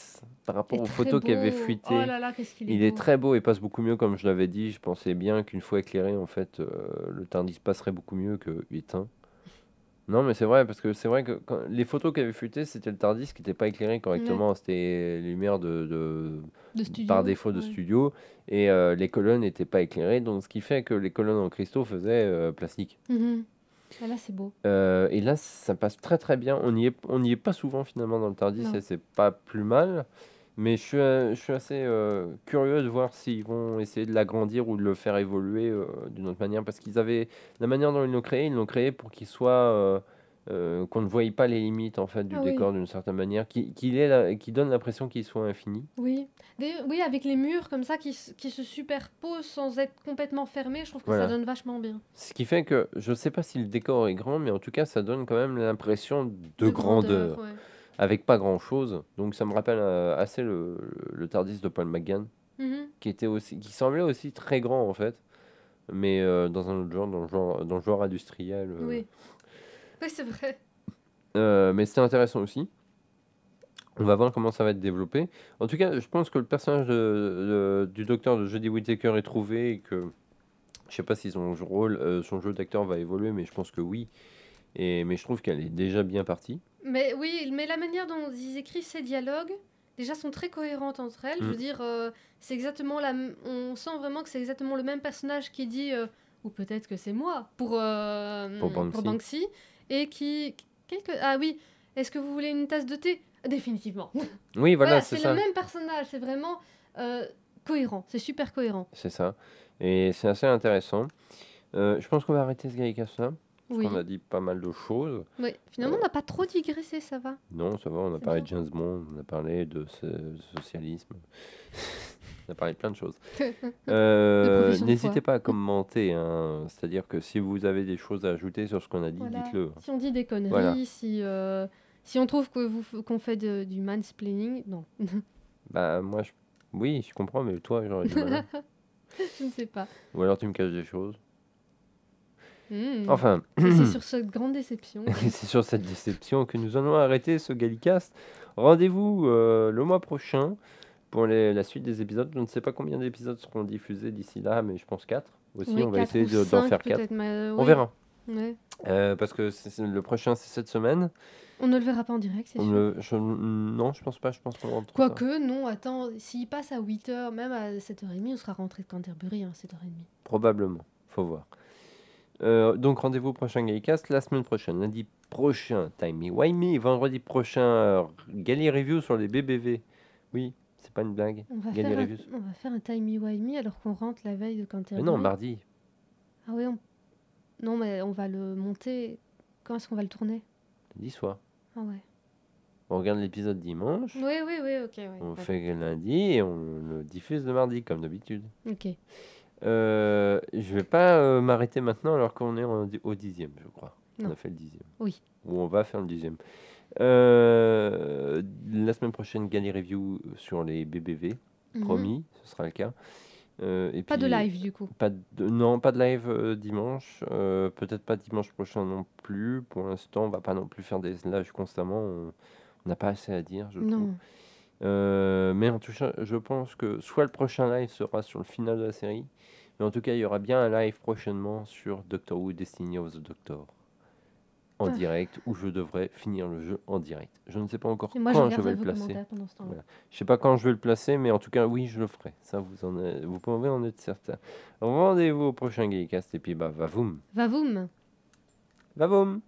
par rapport Il est aux très photos qui avaient beau. fuité, Oh là là, qu'est-ce qu'il est il est beau. très beau et passe beaucoup mieux, comme je l'avais dit. Je pensais bien qu'une fois éclairé, en fait, le Tardis passerait beaucoup mieux que éteint. Non, mais c'est vrai, parce que c'est vrai que les photos qui avaient fuité, c'était le Tardis qui n'était pas éclairé correctement. C'était les lumières De studio. par défaut de ouais. studio, et les colonnes n'étaient pas éclairées, donc ce qui fait que les colonnes en cristaux faisaient plastique. Mhm. Ah, là, c'est beau. Et là, ça passe très très bien. On n'y est pas souvent finalement dans le Tardis, Non. et c'est pas plus mal. Mais je suis assez curieux de voir s'ils vont essayer de l'agrandir ou de le faire évoluer d'une autre manière. Parce qu'ils avaient. La manière dont ils l'ont créé pour qu'il soit. Qu'on ne voie pas les limites en fait du Ah oui. décor d'une certaine manière, qui donne l'impression qu'il soit infini. Oui. Oui, avec les murs comme ça qui se superposent sans être complètement fermés, je trouve que Voilà. ça donne vachement bien. Ce qui fait que je sais pas si le décor est grand, mais en tout cas ça donne quand même l'impression de grandeur. Ouais. Avec pas grand chose. Donc ça me rappelle assez le Tardis de Paul McGann, Mhm. qui semblait aussi très grand en fait, mais dans un autre genre, dans le genre industriel. Oui. Oui, c'est vrai. Mais c'était intéressant aussi. On va voir comment ça va être développé. En tout cas, je pense que le personnage du docteur de Jodie Whittaker est trouvé et que je sais pas si son jeu d'acteur va évoluer, mais je pense que oui. Mais je trouve qu'elle est déjà bien partie. Mais oui, mais la manière dont ils écrivent ces dialogues, déjà, sont très cohérentes entre elles. Je Mm. veux dire, c'est exactement on sent vraiment que c'est exactement le même personnage qui dit, ou peut-être que c'est moi, Pour pour Banksy. Banksy, et qui... Ah oui, est-ce que vous voulez une tasse de thé? Définitivement. Oui, voilà, Voilà, c'est c'est le ça. même personnage, c'est vraiment cohérent, c'est super cohérent. C'est ça. Et c'est assez intéressant. Je pense qu'on va arrêter ce Gallicast là. Parce qu'on Oui, a dit pas mal de choses. oui. Finalement, on n'a pas trop digressé, ça va. Non, ça va, on a C'est parlé bien. de James Bond, on a parlé de socialisme. On a parlé de plein de choses. De profession de N'hésitez foi. pas à commenter, hein. C'est-à-dire que si vous avez des choses à ajouter sur ce qu'on a dit, Voilà. dites-le. Si on dit des Voilà. conneries, si on trouve qu'on fait du mansplaining, non. Bah, moi, oui, je comprends, mais toi, j'aurais du mal. Je ne sais pas. Ou alors tu me caches des choses. Hmm. Enfin, Et c'est sur cette grande déception. c'est sur cette déception que nous allons arrêter ce Gallicast. Rendez-vous le mois prochain pour la suite des épisodes. Je ne sais pas combien d'épisodes seront diffusés d'ici là, mais je pense 4 aussi. Oui, On va 4 essayer ou d'en 5 faire 4. peut-être, mais On oui. verra. Ouais. Parce que le prochain, c'est cette semaine. On ne le verra pas en direct, c'est sûr. Non, je pense pas. Je pense qu'on rentre trop tard. Quoique, non, attends, s'il passe à 8h, même à 7h30, on sera rentré de Canterbury, hein, 7h30. Probablement. Faut voir. Donc rendez-vous au prochain Gallicast la semaine prochaine. Lundi prochain, Timey Wimey. Vendredi prochain, Gali Review sur les BBV. Oui, c'est pas une blague. Gali Review. On va faire un timey-wimey alors qu'on rentre la veille de Mais Canterbury. non, mardi. Ah oui, non, mais on va le monter. Quand est-ce qu'on va le tourner? Lundi soir. Ah ouais. On regarde l'épisode dimanche. Oui, oui, oui, ok. Ouais, On ouais. fait lundi et on le diffuse le mardi, comme d'habitude. Ok. Je vais pas m'arrêter maintenant alors qu'on est au 10e, je crois. On Non. a fait le 10e. Oui. Ou on va faire le 10e. La semaine prochaine, Gali Review sur les BBV. Mhm. Promis, ce sera le cas. Et Pas de puis, live du coup. non, pas de live dimanche. Peut-être pas dimanche prochain non plus. Pour l'instant, on va pas non plus faire des lives constamment. On n'a pas assez à dire, je trouve. Non. Mais en tout cas, je pense que soit le prochain live sera sur le final de la série, mais en tout cas, il y aura bien un live prochainement sur Doctor Who Destiny of the Doctor en direct, où je devrais finir le jeu en direct. Je ne sais pas encore Et moi, je quand je vais regarderai le vos placer. commentaires pendant ce temps-là. Voilà. Je sais pas quand je vais le placer, mais en tout cas, oui, je le ferai. Ça, vous pouvez en être certain. Rendez-vous au prochain Gallicast et puis bah, vavoum. Vavoum. Vavoum.